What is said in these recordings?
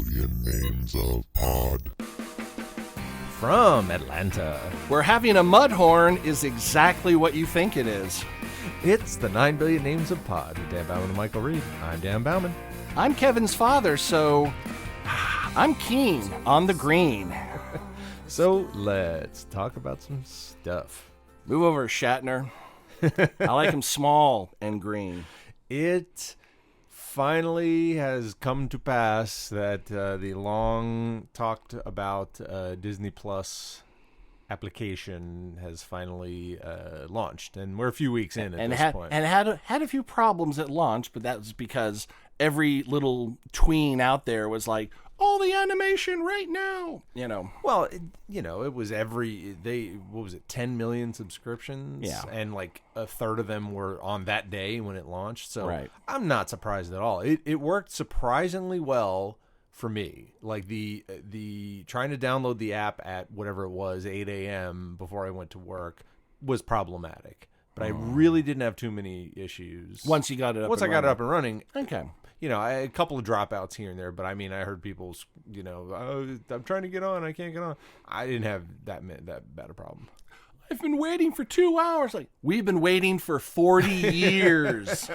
billion names of pod. From Atlanta, where having a mudhorn is exactly what you think it is. it's the 9 billion names of pod with Dan Bauman and Michael Reed. I'm Dan Bauman. I'm Kevin's father, so I'm keen on the green. So let's talk about some stuff. Move over, Shatner. I like him small and green. It finally has come to pass that the long talked about Disney Plus application has finally launched, and we're a few weeks in at this point. And had a few problems at launch, but that was because every little tween out there was like, all the animation right now, you know. Well, it was what was it, 10 million subscriptions? Yeah. And like a third of them were on that day when it launched. So right. I'm not surprised at all. It worked surprisingly well for me. Like the trying to download the app at whatever it was, 8 a.m. before I went to work was problematic. But I really didn't have too many issues. Once you got it up Once and I got running. it up and running. Okay. I had a couple of dropouts here and there, but I mean, I heard people, oh, I'm trying to get on, I can't get on. I didn't have that bad a problem. I've been waiting for 2 hours. Like, we've been waiting for 40 years.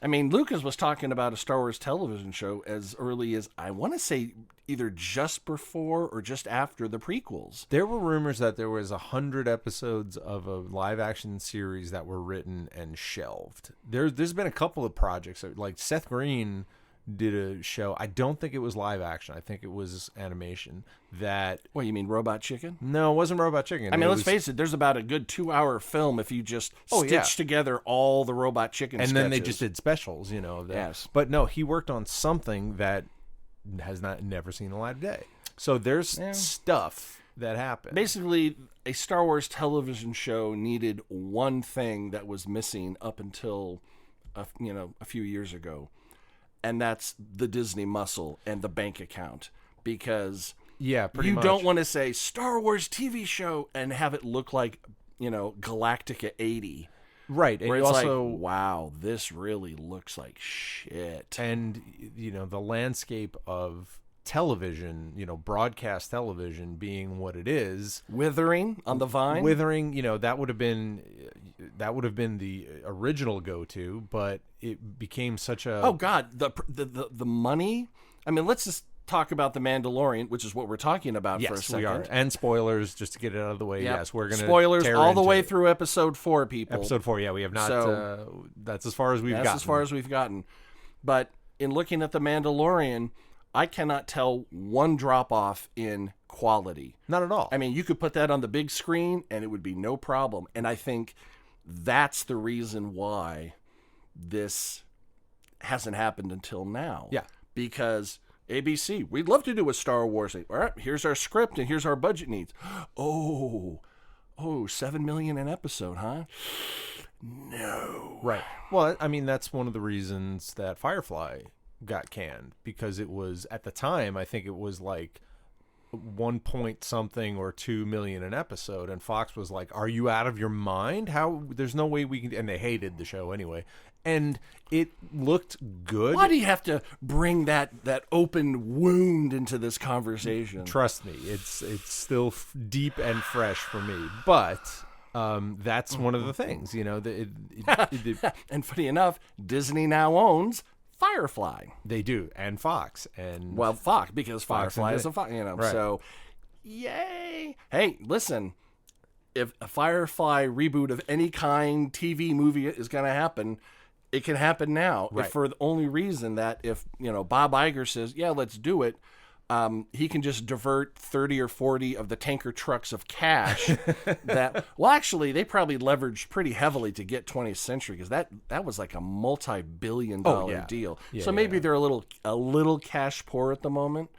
I mean, Lucas was talking about a Star Wars television show as early as, I want to say, either just before or just after the prequels. There were rumors that there was 100 episodes of a live-action series that were written and shelved. There's been a couple of projects, like Seth Green did a show. I don't think it was live action. I think it was animation. What, you mean Robot Chicken? No, it wasn't Robot Chicken. I mean, let's face it, there's about a good 2-hour film if you just stitch together all the Robot Chicken and sketches. then they just did specials, of that. Yes. But no, he worked on something that has never seen the light of day. So there's stuff that happened. Basically, a Star Wars television show needed one thing that was missing up until a few years ago. And that's the Disney muscle and the bank account. Because pretty much. Don't want to say Star Wars TV show and have it look like, Galactica 80. Right. And where it's also, like, wow, this really looks like shit. And, the landscape of television, broadcast television being what it is. Withering on the vine? Withering, that would have been the original go-to, but it became such a... Oh, God, the money? I mean, let's just talk about The Mandalorian, which is what we're talking about for a second. Yes, we are. And spoilers, just to get it out of the way. Yep. Yes, we're going to spoilers all the way it. through episode 4, people. Episode 4, yeah, we have not... that's as far as we've gotten. That's as far as we've gotten. But in looking at The Mandalorian, I cannot tell one drop-off in quality. Not at all. I mean, you could put that on the big screen, and it would be no problem. And I think that's the reason why this hasn't happened until now. Yeah. Because ABC, we'd love to do a Star Wars thing. All right, here's our script, and here's our budget needs. Oh, $7 million an episode, huh? No. Right. Well, I mean, that's one of the reasons that Firefly got canned, because it was, at the time, I think it was like 1 point something or 2 million an episode, and Fox was like, are you out of your mind? There's no way we can... And they hated the show anyway, and it looked good. Why do you have to bring that open wound into this conversation? Trust me, it's still deep and fresh for me, but that's one of the things, And funny enough, Disney now owns Firefly. They do, and Fox, and Fox, because Fox Firefly is a Fox, right. So yay. Hey, listen, if a Firefly reboot of any kind, TV movie, is going to happen, it can happen now. Right. If for the only reason that if Bob Iger says, yeah, let's do it, he can just divert 30 or 40 of the tanker trucks of cash actually, they probably leveraged pretty heavily to get 20th Century, because that was like a multi-billion-dollar deal. Yeah, so maybe they're a little cash poor at the moment,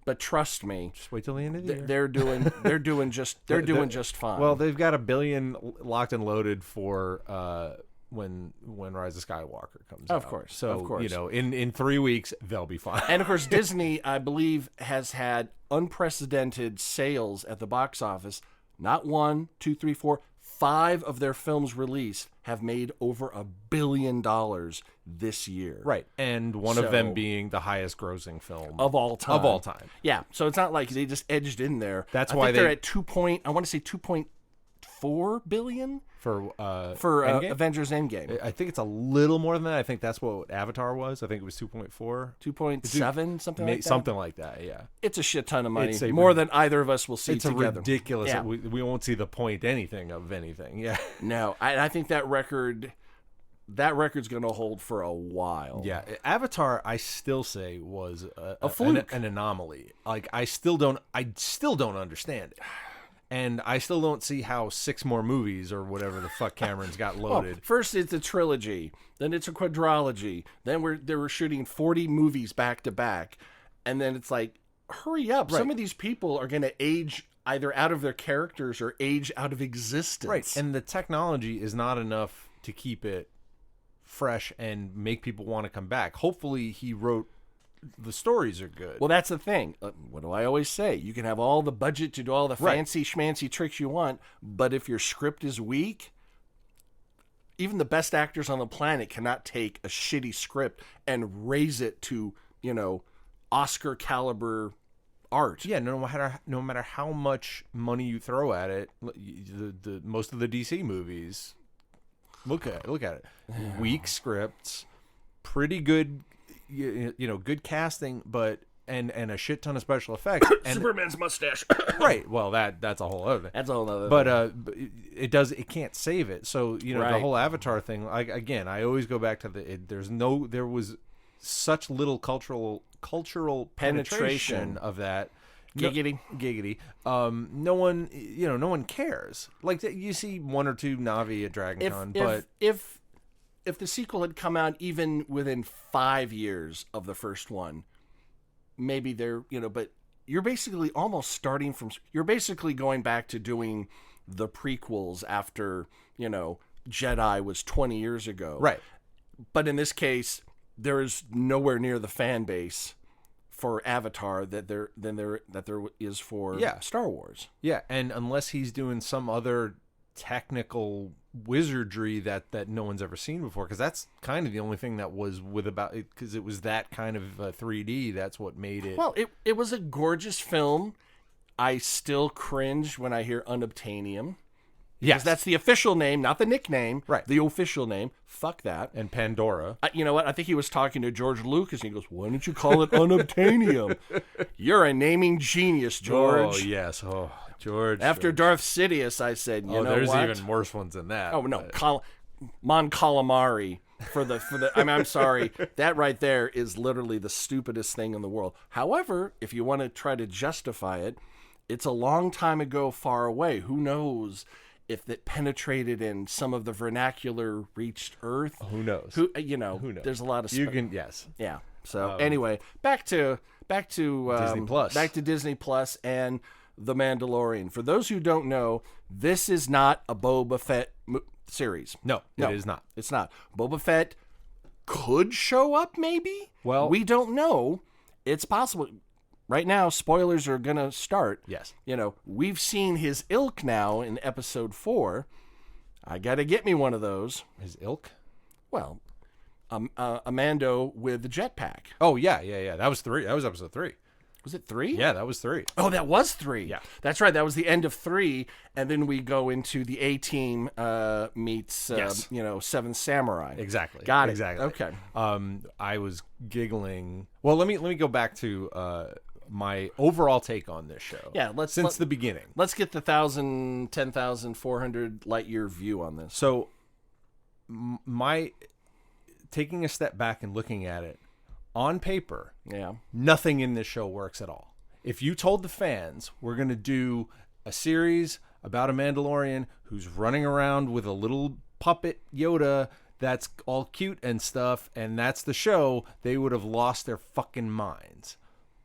but trust me, just wait till the end of the year. They're doing just fine. Well, they've got $1 billion locked and loaded for when Rise of Skywalker comes out. Of course. In 3 weeks they'll be fine. And of course, Disney, I believe, has had unprecedented sales at the box office. Not 1, 2, 3, 4, 5 of their films released have made over $1 billion this year. Right. And one of them being the highest grossing film Of all time. Of all time. Yeah. So it's not like they just edged in there. That's I why think they're at 2.4 billion for for Avengers Endgame. I think it's a little more than that. I think that's what Avatar was. I think it was 2.4. 2.7, something like that. Something like that, yeah. It's a shit ton of money. It's a more than either of us will see It's together. a ridiculous. Yeah. We won't see the point anything of anything. Yeah. No, I think that record's going to hold for a while. Yeah, Avatar, I still say was A fluke. an anomaly. Like I still don't understand it, and I still don't see how 6 more movies or whatever the fuck Cameron's got loaded. Well, first it's a trilogy, then it's a quadrilogy, then they were shooting 40 movies back to back, and then it's like, hurry up! Right. Some of these people are going to age either out of their characters or age out of existence. Right, and the technology is not enough to keep it fresh and make people want to come back. Hopefully, he wrote the stories are good. Well, that's the thing. What do I always say? You can have all the budget to do all the Right. fancy schmancy tricks you want, but if your script is weak, even the best actors on the planet cannot take a shitty script and raise it to, Oscar caliber art. Yeah, no matter how much money you throw at it, the most of the DC movies, look at it, weak scripts, pretty good, good casting, but and a shit ton of special effects. And, Superman's mustache. right. Well, that's a whole other thing. That's a whole other But it can't save it. So the Right. whole Avatar thing. I always go back to there was such little cultural penetration of that. Giggity. No one cares. Like you see 1 or 2 Na'vi at DragonCon, but if the sequel had come out even within 5 years of the first one, maybe but you're basically almost starting from. You're basically going back to doing the prequels after Jedi was 20 years ago, right. But in this case, there is nowhere near the fan base for Avatar that there is for Star Wars. Yeah, and unless he's doing some other technical wizardry that no one's ever seen before, because that's kind of the only thing that was because it was that kind of 3D. That's what made it. Well, it was a gorgeous film. I still cringe when I hear unobtainium. Yes, Because that's the official name, not the nickname. Right. The official name. Fuck that. and Pandora. You know what? I think he was talking to George Lucas, and he goes, "Why don't you call it unobtainium? You're a naming genius, George." Oh yes, George. After Darth Sidious, I said, "You know there's what? even worse ones than that. Oh no, but- Mon Calamari for the. I'm sorry. That right there is literally the stupidest thing in the world. However, if you want to try to justify it, it's a long time ago, far away. Who knows if it penetrated in some of the vernacular reached Earth? Who knows? Who knows? There's a lot of Yes. yeah. So anyway, back to Disney Plus. Back to Disney Plus and The Mandalorian. For those who don't know, this is not a Boba Fett series. No, it is not. It's not. Boba Fett could show up, maybe. Well, we don't know. It's possible. Right now, spoilers are going to start. Yes. We've seen his ilk now in episode 4. I got to get me one of those. His ilk. Well, a Mando with the jetpack. Oh yeah. That was 3. That was episode 3. Was it 3? Yeah, that was 3. Oh, that was 3. Yeah. That's right. That was the end of 3. And then we go into the A-Team meets, Yes. Seventh Samurai. Exactly. Got it. Exactly. Okay. I was giggling. Well, let me go back to my overall take on this show. Yeah, since the beginning. Let's get the 10,400 light year view on this. So, my taking a step back and looking at it on paper, Yeah. nothing in this show works at all. If you told the fans we're going to do a series about a Mandalorian who's running around with a little puppet Yoda that's all cute and stuff, and that's the show, they would have lost their fucking minds.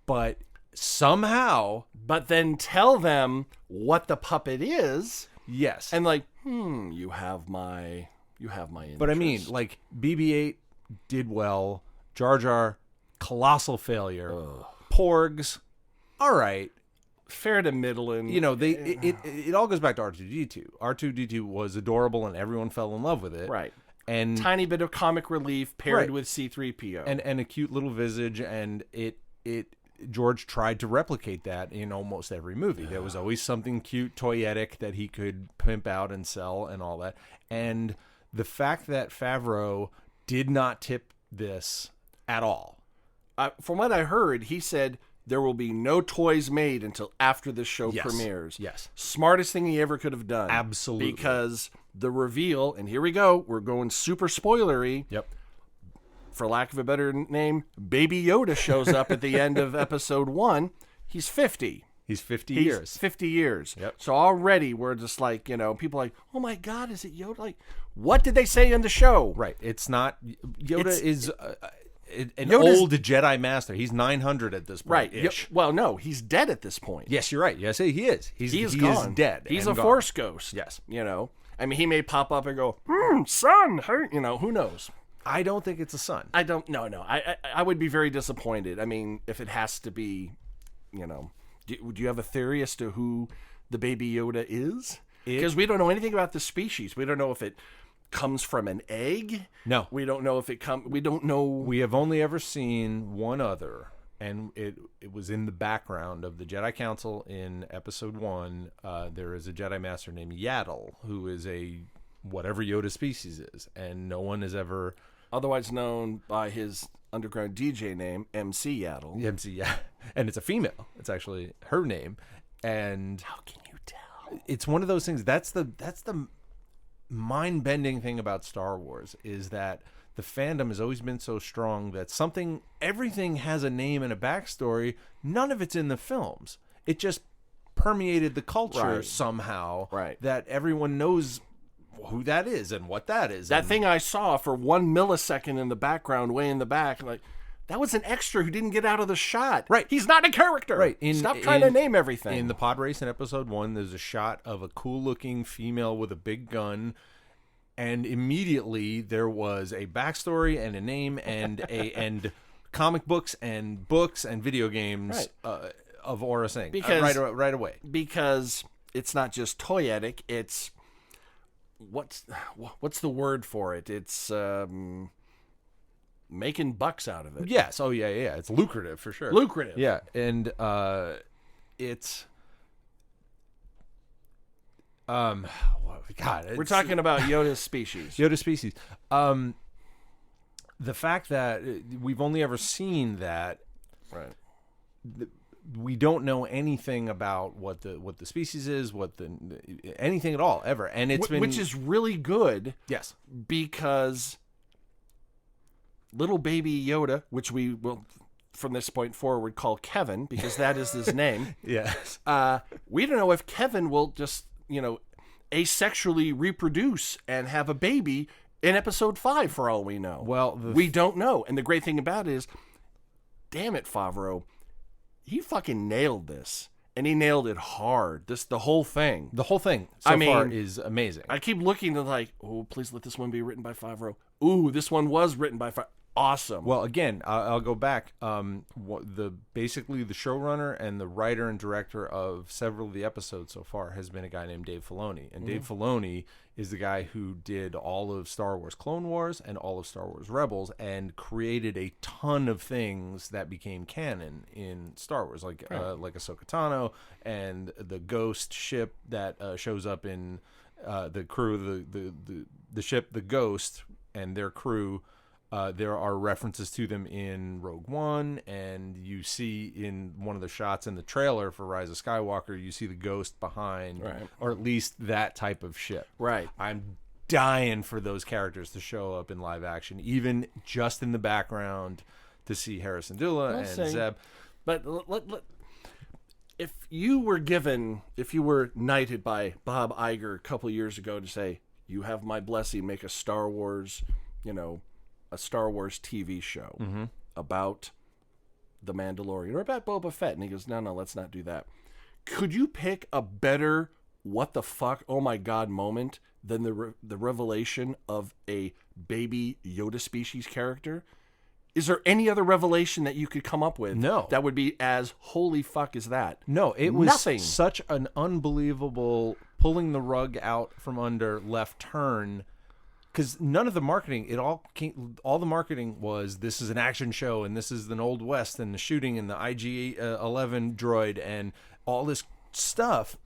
But somehow, But then tell them what the puppet is, yes. and you have my interest. But I mean, like, BB-8 did well. Jar Jar, colossal failure. Porgs, all right. fair to middling. You know, it all goes back to R2-D2. R2-D2 was adorable and everyone fell in love with it. Right. And tiny bit of comic relief paired Right. with C-3PO. and a cute little visage, and George tried to replicate that in almost every movie. There was always something cute, toyetic that he could pimp out and sell and all that. And the fact that Favreau did not tip this at all. From what I heard, he said there will be no toys made until after the show Yes. premieres. Yes. Smartest thing he ever could have done. Absolutely. Because the reveal, and here we go, we're going super spoilery. Yep. For lack of a better name, Baby Yoda shows up at the end of episode 1. He's 50. He's 50 He's years. 50 years. Yep. So already we're just like, you know, people are like, oh my God, is it Yoda? Like, what did they say in the show? Right. It's not... Yoda is an Yoda's- old Jedi Master. He's 900 at this point. Right. Ish. Well, no, he's dead at this point. Yes, you're right. Yes, he is. He gone. is dead. He's and a gone. Force ghost. Yes. You know, I mean, he may pop up and go, son, hurt. You know, who knows? I don't think it's a son. I don't. No. I would be very disappointed. I mean, if it has to be, you know, do you have a theory as to who the Baby Yoda is? Because we don't know anything about the species. We don't know if it comes from an egg. No. We don't know if it we don't know. We have only ever seen one other, and it was in the background of the Jedi Council in Episode 1. There is a Jedi Master named Yaddle, who is a whatever Yoda species is, and no one has ever... Otherwise known by his underground DJ name, MC Yaddle. MC, yeah. And it's a female. It's actually her name. And How can you tell? it's one of those things. That's the mind-bending thing about Star Wars, is that the fandom has always been so strong that everything has a name and a backstory. None of it's in the films. It just permeated the culture Right. somehow. Right. That everyone knows who that is and what that is. That and, thing I saw for 1 millisecond in the background, way in the back, like, that was an extra who didn't get out of the shot. Right. He's not a character. Right. Stop trying to name everything. In the pod race in Episode 1, there's a shot of a cool-looking female with a big gun, and immediately there was a backstory and a name and and comic books and video games of Aura Singh Because- right away. Because it's not just toyetic, it's... What's the word for it? It's making bucks out of it. Yes. Oh, yeah. It's lucrative for sure. Lucrative. Yeah, and it's We're talking about Yoda's species. Yoda species. The fact that we've only ever seen that, Right. we don't know anything about what the species is, anything at all ever, and it's been, Which is really good yes, because little baby Yoda, which we will from this point forward call Kevin because that is his name. yes, We don't know if Kevin will just, asexually reproduce and have a baby in episode 5 for all we know. Well, we don't know. And the great thing about it is, damn it, Favreau, he fucking nailed this. And he nailed it hard. The whole thing. the whole thing so far is amazing. I keep looking to like, oh, please let this one be written by Favreau. Ooh, this one was written by Favreau. Awesome. Well, again, I'll go back. Basically the showrunner and the writer and director of several of the episodes so far has been a guy named Dave Filoni, and Dave Filoni is the guy who did all of Star Wars Clone Wars and all of Star Wars Rebels, and created a ton of things that became canon in Star Wars, like Ahsoka Tano and the Ghost ship that shows up in the crew, the ship, the Ghost, and their crew. There are references to them in Rogue One, and you see in one of the shots in the trailer for Rise of Skywalker, you see the Ghost behind, or at least that type of ship. Right. I'm dying for those characters to show up in live action, even just in the background, to see Harrison Dula and Zeb. But if you were knighted by Bob Iger a couple years ago to say, you have my blessing, make a Star Wars, a Star Wars TV show about the Mandalorian or about Boba Fett, and he goes, no, let's not do that. Could you pick a better what the fuck, oh my god moment than the revelation of a baby Yoda species character? Is there any other revelation that you could come up with? No. That would be as holy fuck as that? No, it was Nothing. such an unbelievable pulling the rug out from under left turn, because none of the marketing, all the marketing was, this is an action show and this is an Old West and the shooting and the IG-11 droid and all this stuff.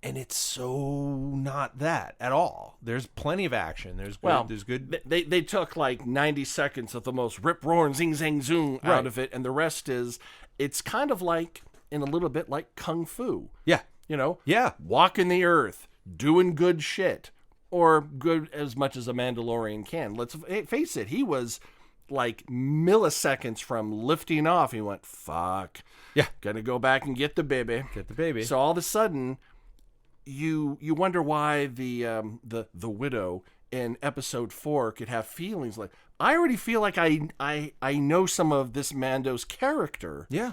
And it's so not that at all. There's plenty of action. There's good. They took like 90 seconds of the most rip roaring zing zang zoom out of it, and the rest is, it's kind of like, in a little bit like kung fu. Yeah. You know? Yeah. Walking the earth, doing good shit, or good as much as a Mandalorian can. Let's face it, he was like milliseconds from lifting off. He went, fuck. Yeah. Gonna go back and get the baby. So all of a sudden, you wonder why the widow in episode 4 could have feelings like, I already feel like I know some of this Mando's character. Yeah.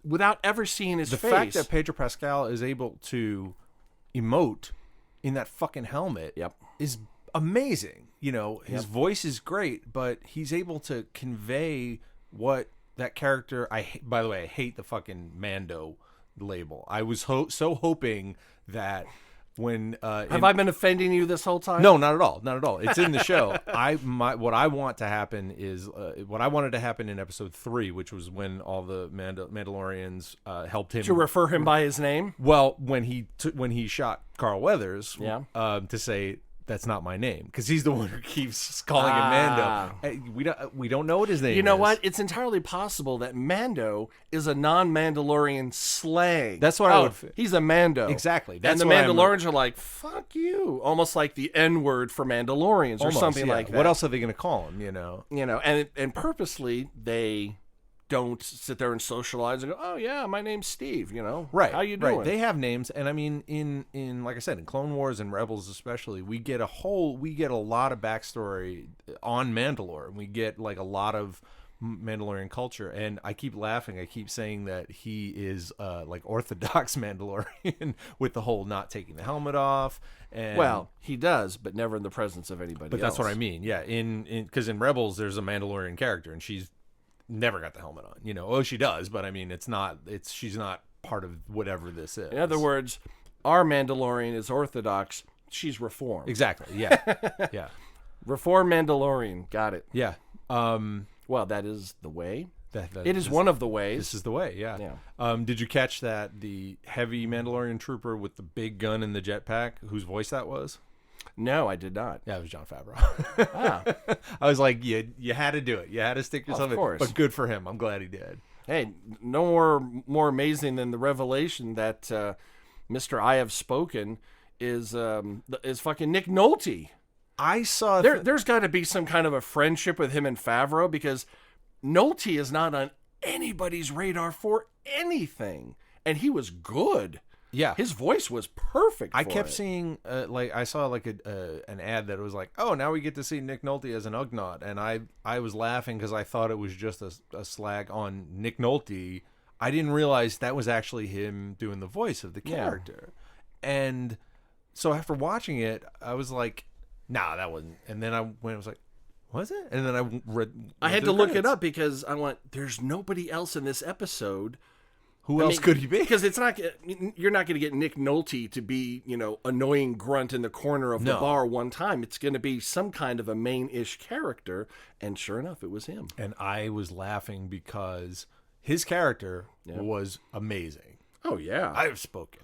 Without ever seeing his face. The fact that Pedro Pascal is able to emote in that fucking helmet is amazing. You know, his voice is great, but he's able to convey what that character, by the way, I hate the fucking Mando label. I was so hoping that when have I been offending you this whole time? No, not at all. It's in the show. What I want to happen is what I wanted to happen in episode 3, which was when all the Mandalorians helped him to refer him by his name. Well, when he shot Carl Weathers, to say, that's not my name, because he's the one who keeps calling him Mando. We don't know what his name is. You know what? It's entirely possible that Mando is a non-Mandalorian slang. That's what I would. He's a Mando. Exactly. That's and the Mandalorians are like, fuck you. Almost like the N-word for Mandalorians or something like that. What else are they going to call him, you know? And purposely they don't sit there and socialize and go, oh yeah, my name's Steve, you know, right? How you doing? Right. They have names, and I mean, in like I said, in Clone Wars and Rebels especially, we get a lot of backstory on Mandalore, and we get like a lot of Mandalorian culture. And I keep laughing. I keep saying that he is like Orthodox Mandalorian with the whole not taking the helmet off. And well, he does, but never in the presence of anybody. But else. That's what I mean. Yeah, because in Rebels there's a Mandalorian character, and she's never got the helmet on, you know. Oh, she does, but I mean, she's not part of whatever this is. In other words, our Mandalorian is Orthodox. She's Reformed. Exactly. Yeah. Yeah. Reformed Mandalorian. Got it. Yeah. Well, that is the way. It is one of the ways. This is the way. Yeah. Did you catch that the heavy Mandalorian trooper with the big gun and the jetpack, whose voice that was? No, I did not. Yeah, it was Jon Favreau. I was like, you had to do it. You had to stick yourself in. Of course. But good for him. I'm glad he did. Hey, no more amazing than the revelation that Mr. I Have Spoken is fucking Nick Nolte. I saw there's got to be some kind of a friendship with him and Favreau, because Nolte is not on anybody's radar for anything, and he was good. Yeah, his voice was perfect. I kept seeing I saw like an ad that was like, oh, now we get to see Nick Nolte as an Ugnaught, and I was laughing because I thought it was just a slag on Nick Nolte. I didn't realize that was actually him doing the voice of the character. And so after watching it, I was like, nah, that wasn't. And then I was like, was it? And then I had to look it up because I went, there's nobody else in this episode. Who else could he be? Because you're not going to get Nick Nolte to be, annoying grunt in the corner of the bar one time. It's going to be some kind of a main-ish character, and sure enough, it was him. And I was laughing because his character was amazing. Oh yeah, I Have Spoken,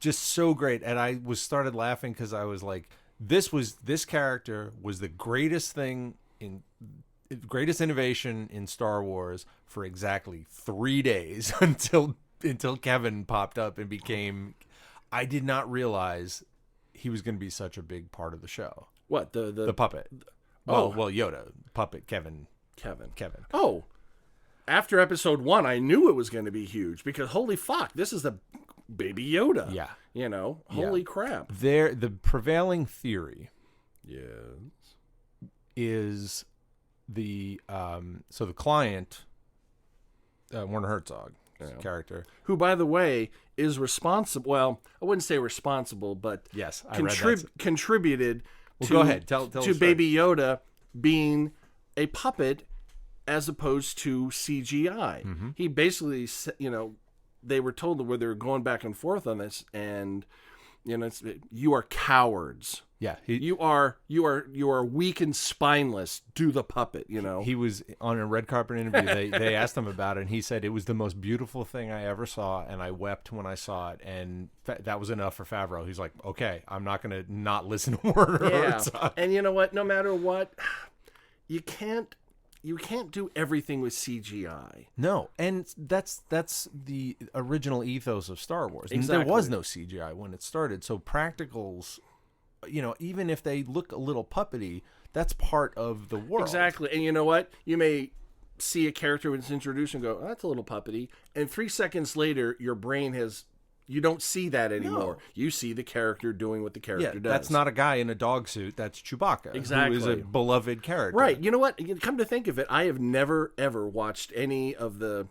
just so great. And I started laughing because I was like, this character was the greatest innovation in Star Wars for exactly 3 days until Kevin popped up and became. I did not realize he was going to be such a big part of the show. What the puppet? Well, Yoda puppet Kevin. Oh, after episode 1, I knew it was going to be huge because holy fuck, this is the baby Yoda. Yeah, holy crap. The prevailing theory, is the so the client, Werner Herzog character, who by the way is responsible. Well, I wouldn't say responsible, but yes, contributed. Well, go ahead. Tell to Baby Yoda being a puppet as opposed to CGI. He basically, they were told where they were going back and forth on this, and you are cowards. Yeah, you are weak and spineless. Do the puppet. He was on a red carpet interview. They asked him about it, and he said it was the most beautiful thing I ever saw, and I wept when I saw it, and that was enough for Favreau. He's like, okay, I'm not going to not listen to Werner. Yeah, and you know what? No matter what, you can't do everything with CGI. No, and that's the original ethos of Star Wars. Exactly. There was no CGI when it started, so practicals, even if they look a little puppety, that's part of the world. Exactly, and you know what? You may see a character when it's introduced and go, oh, that's a little puppety, and 3 seconds later, your brain you don't see that anymore. No. You see the character doing what the character does. That's not a guy in a dog suit. That's Chewbacca, exactly, who is a beloved character. Right. You know what? Come to think of it, I have never, ever watched any of the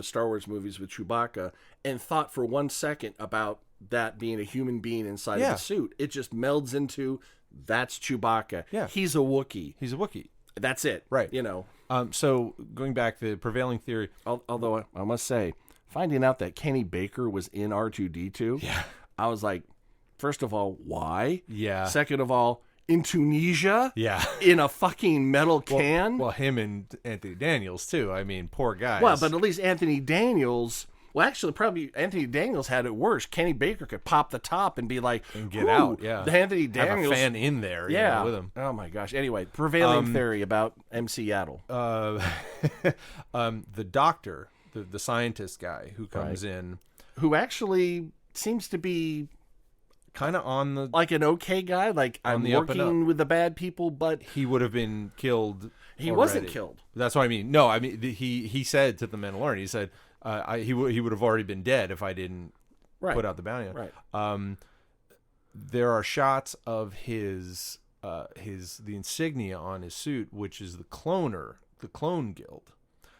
Star Wars movies with Chewbacca and thought for 1 second about that being a human being inside of the suit. It just melds into, that's Chewbacca. Yeah. He's a Wookiee. He's a Wookiee. That's it. Right. So going back to the prevailing theory. Although I must say, finding out that Kenny Baker was in R2-D2, I was like, first of all, why? Yeah. Second of all, in Tunisia? Yeah. In a fucking metal can? Well, him and Anthony Daniels, too. I mean, poor guys. Well, but at least Anthony Daniels... Well, actually, probably Anthony Daniels had it worse. Kenny Baker could pop the top and be like, and get out. Yeah. The Anthony Daniels... Have a fan in there with him. Oh, my gosh. Anyway, prevailing theory about M. Seattle. The doctor... The scientist guy who comes in, who actually seems to be kind of on the like an okay guy, like I'm working with the bad people, but he would have been killed. He wasn't killed. That's what I mean. No, I mean he said to the Mandalorian, he said he would have already been dead if I didn't put out the bounty. Right. There are shots of the insignia on his suit, which is the Clone Guild.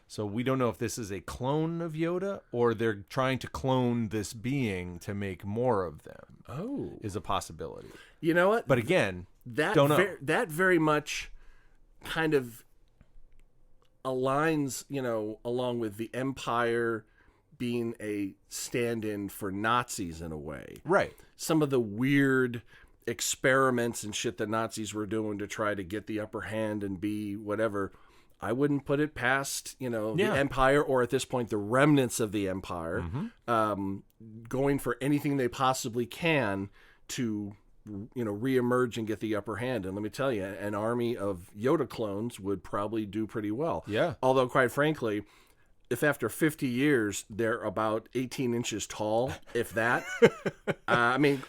So we don't know if this is a clone of Yoda or they're trying to clone this being to make more of them. Oh, is a possibility. You know what? But again, that don't very much kind of aligns, along with the Empire being a stand-in for Nazis in a way. Right. Some of the weird experiments and shit that Nazis were doing to try to get the upper hand and be whatever. I wouldn't put it past, the Empire, or at this point, the remnants of the Empire, going for anything they possibly can to, reemerge and get the upper hand. And let me tell you, an army of Yoda clones would probably do pretty well. Yeah. Although, quite frankly, if after 50 years they're about 18 inches tall, if that,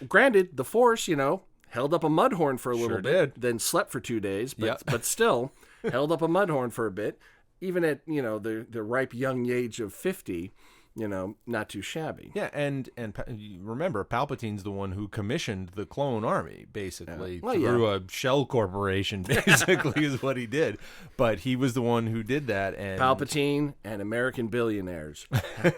granted, the Force, held up a mudhorn for a little bit, then slept for 2 days, but still... held up a mudhorn for a bit, even at the ripe young age of 50, not too shabby. Yeah, and remember, Palpatine's the one who commissioned the clone army, basically through a shell corporation. Basically, is what he did. But he was the one who did that. And Palpatine and American billionaires.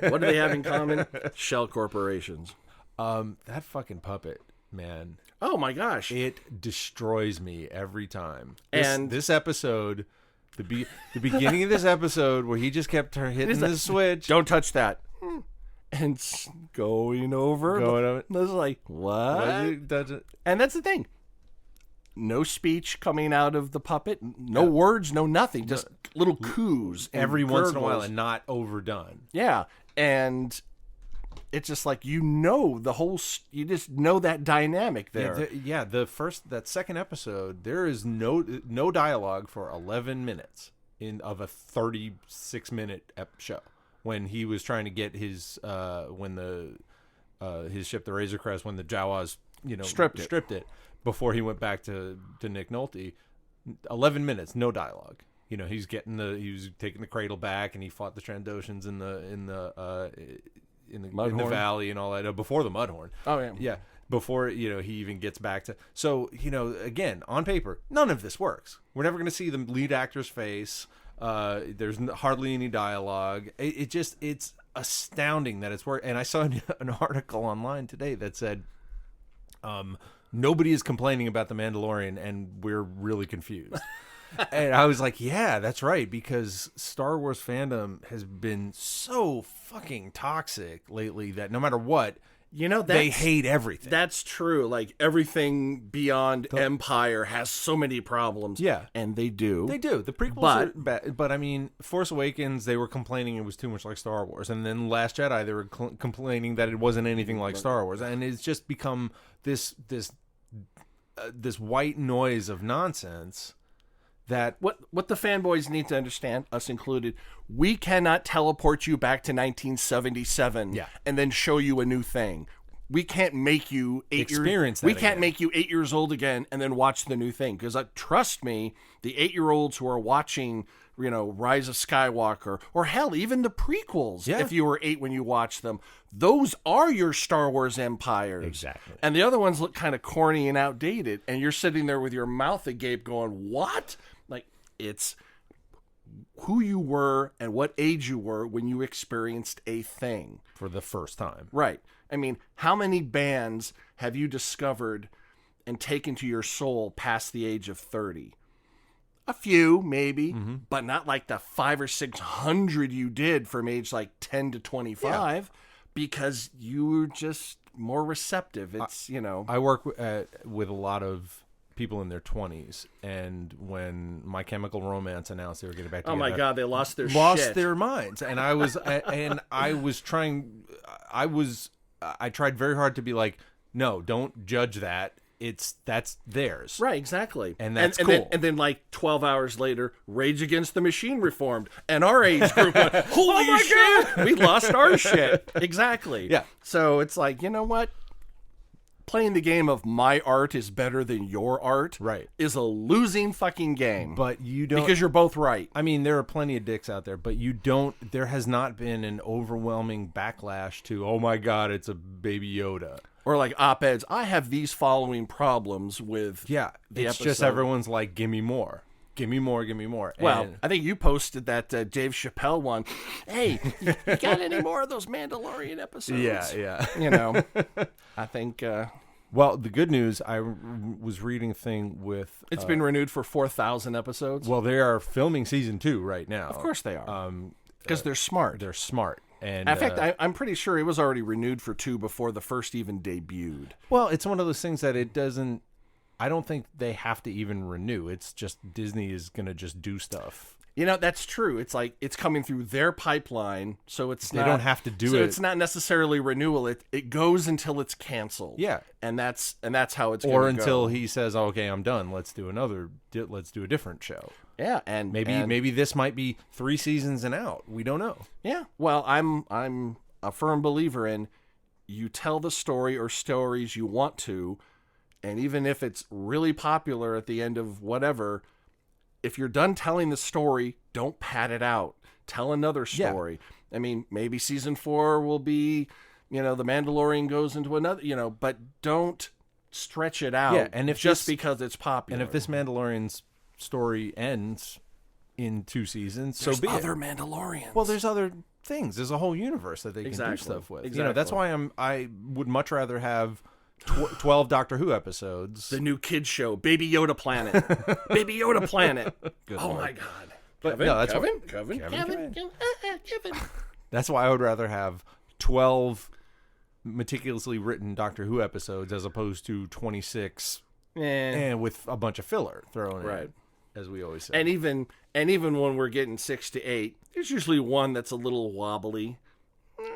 What do they have in common? Shell corporations. That fucking puppet, man. Oh my gosh! It destroys me every time. And this episode, the beginning of this episode, where he just kept hitting the switch. Don't touch that. And going over. I was like, what? And that's the thing. No speech coming out of the puppet. No words. No nothing. Just little coos every once in a while, and not overdone. Yeah, and. It's just like the whole. You just know that dynamic there. That second episode, there is no dialogue for 11 minutes of a 36-minute show. When he was trying to get his his ship, the Razor Crest, when the Jawas stripped it before he went back to Nick Nolte, 11 minutes, no dialogue. He was taking the cradle back, and he fought the Trandoshans in the valley and all that before the Mudhorn. Oh yeah. Before he even gets back to. So again, on paper, none of this works. We're never going to see the lead actor's face. There's hardly any dialogue. It's astounding that it's work. And I saw an article online today that said nobody is complaining about the Mandalorian, and we're really confused. And I was like, yeah, that's right, because Star Wars fandom has been so fucking toxic lately that no matter what, they hate everything. That's true. Like, everything beyond Empire has so many problems. Yeah. And they do. They do. The prequels are bad. But, I mean, Force Awakens, they were complaining it was too much like Star Wars. And then Last Jedi, they were complaining that it wasn't anything like Star Wars. And it's just become this white noise of nonsense that... What the fanboys need to understand, us included, we cannot teleport you back to 1977 and then show you a new thing. We can't make you make you 8 years old again and then watch the new thing. Because trust me, the 8-year-olds who are watching, Rise of Skywalker, or hell, even the prequels, if you were 8 when you watched them, those are your Star Wars empires. Exactly. And the other ones look kind of corny and outdated, and you're sitting there with your mouth agape going, what? Like, it's who you were and what age you were when you experienced a thing. For the first time. Right. I mean, how many bands have you discovered and taken to your soul past the age of 30? A few, maybe, but not like the 500 or 600 you did from age like 10 to 25 because you were just more receptive. It's, I work with a lot of people in their 20s, and when My Chemical Romance announced they were getting back together, oh my God, they lost their minds. And I tried very hard to be like, no, don't judge that. That's theirs. Right, exactly. And that's cool. And then like 12 hours later, Rage Against the Machine reformed. And our age group went, holy shit, we lost our shit. Exactly. Yeah. So it's like, you know what? Playing the game of my art is better than your art is a losing fucking game. But you don't... Because you're both right. I mean, there are plenty of dicks out there, but there has not been an overwhelming backlash to, oh my God, it's a Baby Yoda. Or like op-eds, I have these following problems with the it's episode. just everyone's like, give me more. Give me more, give me more. Well, I think you posted that Dave Chappelle one. Hey, you got any more of those Mandalorian episodes? Yeah. I think... well, the good news, I was reading a thing with... It's been renewed for 4,000 episodes. Well, they are filming season 2 right now. Of course they are. Because they're smart. They're smart. And in fact, I'm pretty sure it was already renewed for 2 before the first even debuted. Well, it's one of those things that it doesn't... I don't think they have to even renew. It's just Disney is going to just do stuff. That's true. It's like it's coming through their pipeline, so they don't have to do it. So it's not necessarily renewal. It goes until it's canceled. Yeah, and that's how it's going to go. Or until he says, "Okay, I'm done. Let's do a different show." Yeah, and maybe this might be 3 seasons and out. We don't know. Yeah. Well, I'm a firm believer in you tell the story or stories you want to. And even if it's really popular at the end of whatever, if you're done telling the story, don't pad it out. Tell another story. Yeah. I mean, maybe season 4 will be, the Mandalorian goes into another, but don't stretch it out. Yeah, and if because it's popular. And if this Mandalorian's story ends in 2 seasons, so be it. There's other Mandalorians. Well, there's other things. There's a whole universe that they can do stuff with. Exactly. That's why I would much rather have 12 Doctor Who episodes. The new kids show, Baby Yoda Planet. Baby Yoda Planet. Good oh Lord. My God. But Kevin. That's why I would rather have 12 meticulously written Doctor Who episodes as opposed to 26 and with a bunch of filler thrown in, as we always say. And even when we're getting 6 to 8, there's usually one that's a little wobbly.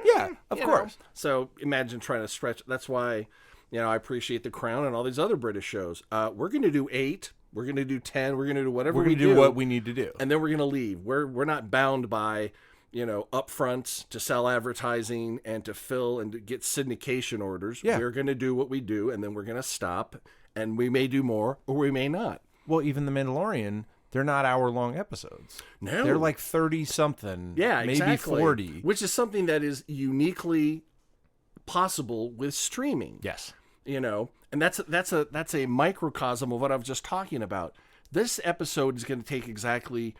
Yeah, of course. So imagine trying to stretch. That's why, I appreciate The Crown and all these other British shows. We're going to do 8. We're going to do 10. We're going to do whatever we're we do. What we need to do. And then we're going to leave. We're not bound by, upfronts to sell advertising and to fill and to get syndication orders. Yeah. We're going to do what we do, and then we're going to stop. And we may do more, or we may not. Well, even The Mandalorian... They're not hour-long episodes. No. They're like 30-something, maybe exactly. 40. Which is something that is uniquely possible with streaming. Yes. And that's a microcosm of what I was just talking about. This episode is going to take exactly,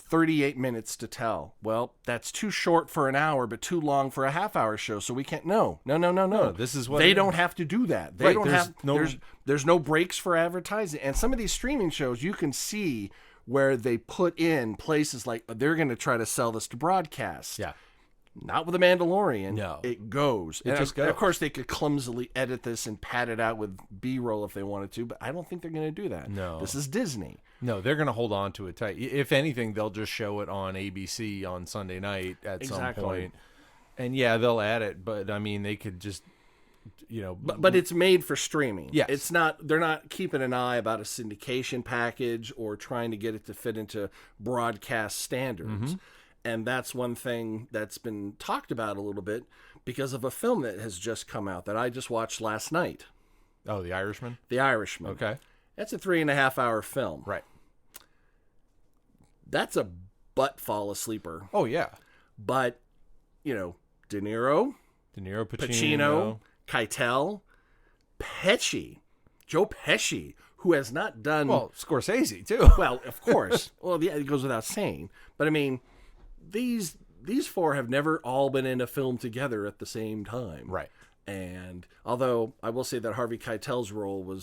38 minutes to tell. Well, that's too short for an hour, but too long for a half-hour show, so we can't. No. This is what they don't have to do that. They Right, don't there's have. no- There's no breaks for advertising, and some of these streaming shows you can see where they put in places like they're going to try to sell this to broadcast. Yeah. Not with the Mandalorian. No. It goes. It just Of goes. course, they could clumsily edit this and pad it out with B-roll if they wanted to, but I don't think they're going to do that. No. This is Disney. No, they're going to hold on to it tight. If anything, they'll just show it on ABC on Sunday night at some point. And yeah, they'll add it, but I mean, they could just, But it's made for streaming. Yes. It's not. They're not keeping an eye about a syndication package or trying to get it to fit into broadcast standards. And that's one thing that's been talked about a little bit because of a film that has just come out that I just watched last night. Oh, The Irishman? The Irishman. Okay. That's a 3.5-hour film. Right. That's a butt fall asleeper. Oh, yeah. But, De Niro, De Niro, Pacino, Keitel, Joe Pesci, who has not done... Well, Scorsese, too. Well, of course. Well, yeah, it goes without saying. But, I mean, these four have never all been in a film together at the same time. Right. And although I will say that Harvey Keitel's role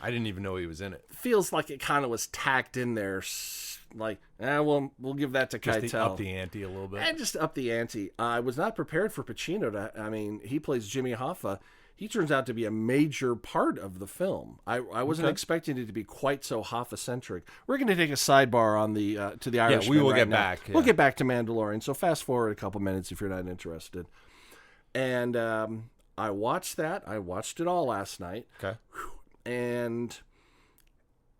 I didn't even know he was in it. feels like it kind of was tacked in there, like, we'll give that to Just Keitel. up the ante a little bit. And just up the ante. I was not prepared for Pacino he plays Jimmy Hoffa. He turns out to be a major part of the film. I wasn't expecting it to be quite so Hoffa-centric. We're going to take a sidebar on to the Irishman. we will right get now. back. We'll Yeah. get back to Mandalorian. So fast forward a couple minutes if you're not interested. And I watched that. I watched it all last night. Okay. And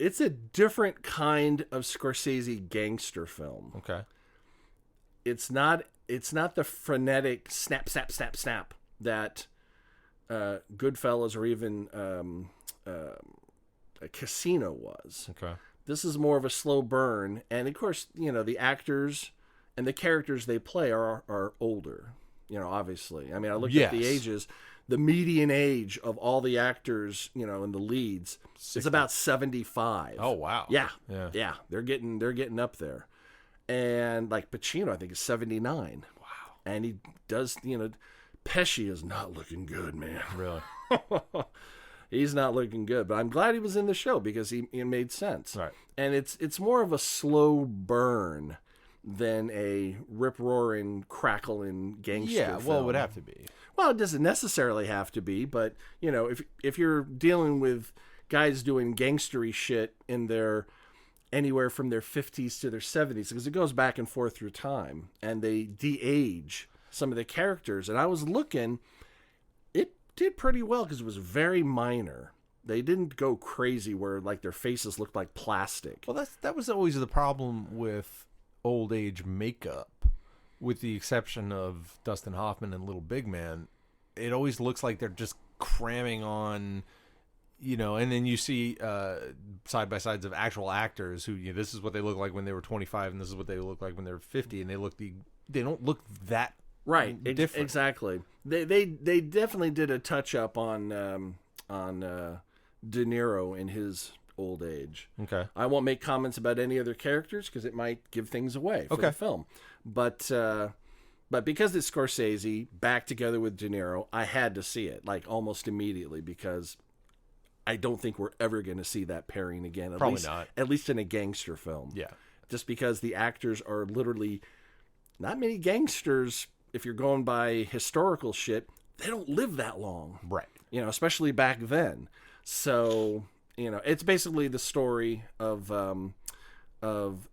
it's a different kind of Scorsese gangster film. Okay. It's not the frenetic snap, snap, snap, snap that Goodfellas or even a Casino was. Okay. This is more of a slow burn, and of course, the actors and the characters they play are older. Obviously. I mean, I looked at the ages. The median age of all the actors, and the leads is about 75. Oh, wow. Yeah. Yeah. They're getting up there. And like Pacino, I think is 79. Wow. And he does, Pesci is not looking good, man. Really? He's not looking good, but I'm glad he was in the show because it made sense. Right. And it's more of a slow burn than a rip-roaring, crackling gangster film. Well, it would have to be. Well, it doesn't necessarily have to be, but, if you're dealing with guys doing gangstery shit in their anywhere from their 50s to their 70s, because it goes back and forth through time, and they de-age some of the characters. And I was looking, it did pretty well because it was very minor. They didn't go crazy where, like, their faces looked like plastic. Well, that was always the problem with old age makeup. With the exception of Dustin Hoffman and Little Big Man, it always looks like they're just cramming on, and then you see side-by-sides of actual actors who, this is what they look like when they were 25 and this is what they look like when they're 50, and they don't look that right, different. Exactly. They definitely did a touch-up on De Niro in his old age. Okay. I won't make comments about any other characters because it might give things away for the film. But because it's Scorsese back together with De Niro, I had to see it like almost immediately because I don't think we're ever going to see that pairing again. Probably not. At least in a gangster film. Yeah. Just because the actors are literally not many gangsters. If you're going by historical shit, they don't live that long. Right. Especially back then. So, it's basically the story of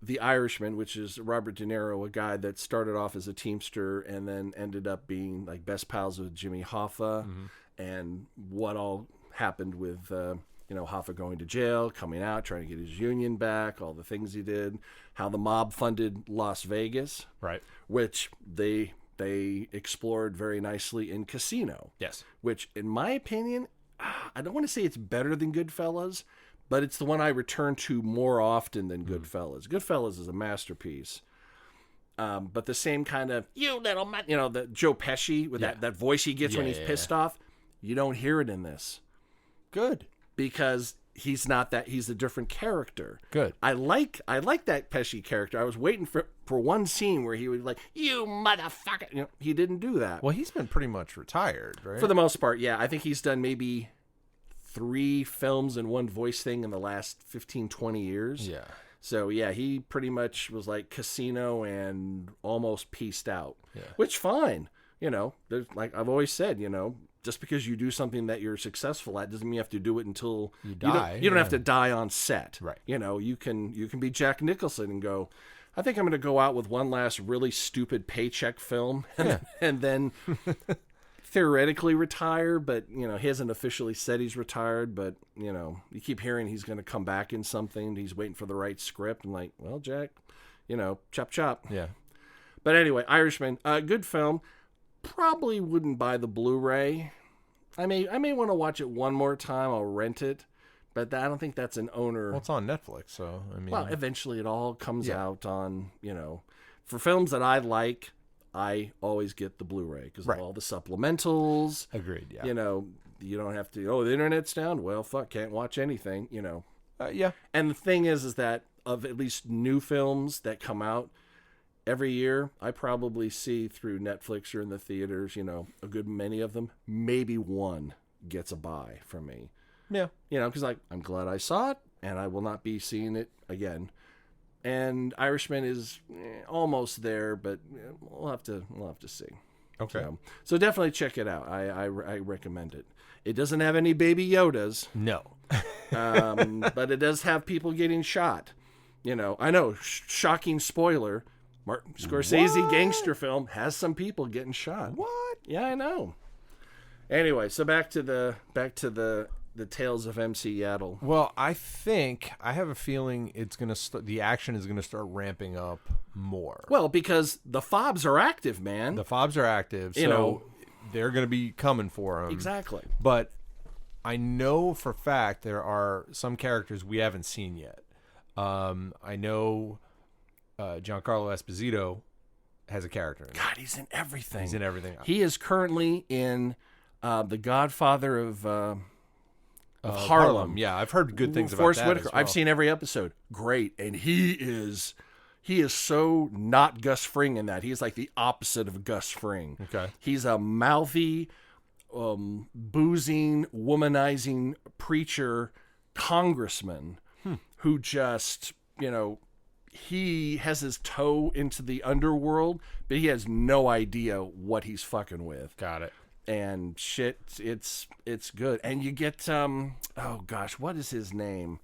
The Irishman, which is Robert De Niro, a guy that started off as a Teamster and then ended up being like best pals with Jimmy Hoffa, and what all happened with Hoffa going to jail, coming out, trying to get his union back, all the things he did, how the mob funded Las Vegas, Right. which they explored very nicely in Casino. Yes. Which, in my opinion, I don't want to say it's better than Goodfellas, but it's the one I return to more often than Goodfellas. Goodfellas is a masterpiece. But the same kind of, you little man, the Joe Pesci with that voice he gets when he's pissed off, you don't hear it in this. Good. Because he's not that. He's a different character. Good. I like that Pesci character. I was waiting for one scene where he would like, you motherfucker. You know, he didn't do that. Well, he's been pretty much retired, right? For the most part, yeah. I think he's done maybe 3 films and 1 voice thing in the last 15, 20 years. Yeah. So, yeah, he pretty much was like Casino and almost pieced out. Yeah. Which, fine. You know, there's, like I've always said, you know, just because you do something that you're successful at doesn't mean you have to do it until you die. You don't have to die on set. Right. You know, you can be Jack Nicholson and go, I think I'm going to go out with one last really stupid paycheck film and then theoretically retire, but, you know, he hasn't officially said he's retired, but, you know, you keep hearing he's going to come back in something. He's waiting for the right script. I'm like, well, Jack, you know, chop, chop. Yeah. But anyway, Irishman, good film. Probably wouldn't buy the Blu-ray. I may want to watch it one more time. I'll rent it, but I don't think that's an owner. Well, it's on Netflix, so I mean. Well, eventually it all comes out on, you know, for films that I like. I always get the Blu-ray because of all the supplementals. Agreed. Yeah. You know, you don't have to. Oh, the internet's down. Well, fuck, can't watch anything. You know. Yeah. And the thing is that of at least new films that come out every year, I probably see through Netflix or in the theaters, you know, a good many of them. Maybe one gets a buy from me. Yeah. You know, because I'm glad I saw it, and I will not be seeing it again. And Irishman is almost there, but we'll have to see. Okay. So definitely check it out. I recommend it. It doesn't have any Baby Yodas. No. But it does have people getting shot. You know, I know, shocking spoiler. Martin Scorsese gangster film has some people getting shot. What? Yeah, I know. Anyway, so back to the Tales of MC Yaddle. Well, I have a feeling it's gonna the action is gonna start ramping up more. Well, because the fobs are active, man. The fobs are active, so You know. they're gonna be coming for him. Exactly. But I know for a fact there are some characters we haven't seen yet. I know Giancarlo Esposito has a character in it. God, he's in everything. He's in everything. He is currently in The Godfather of Harlem. Yeah, I've heard good things Forrest about that. Whitaker. As well. I've seen every episode. Great, and he is so not Gus Fring in that. He's like the opposite of Gus Fring. Okay. He's a mouthy, boozing, womanizing preacher congressman who just, you know, he has his toe into the underworld, but he has no idea what he's fucking with. Got it. And shit, it's good. And you get oh gosh, what is his name?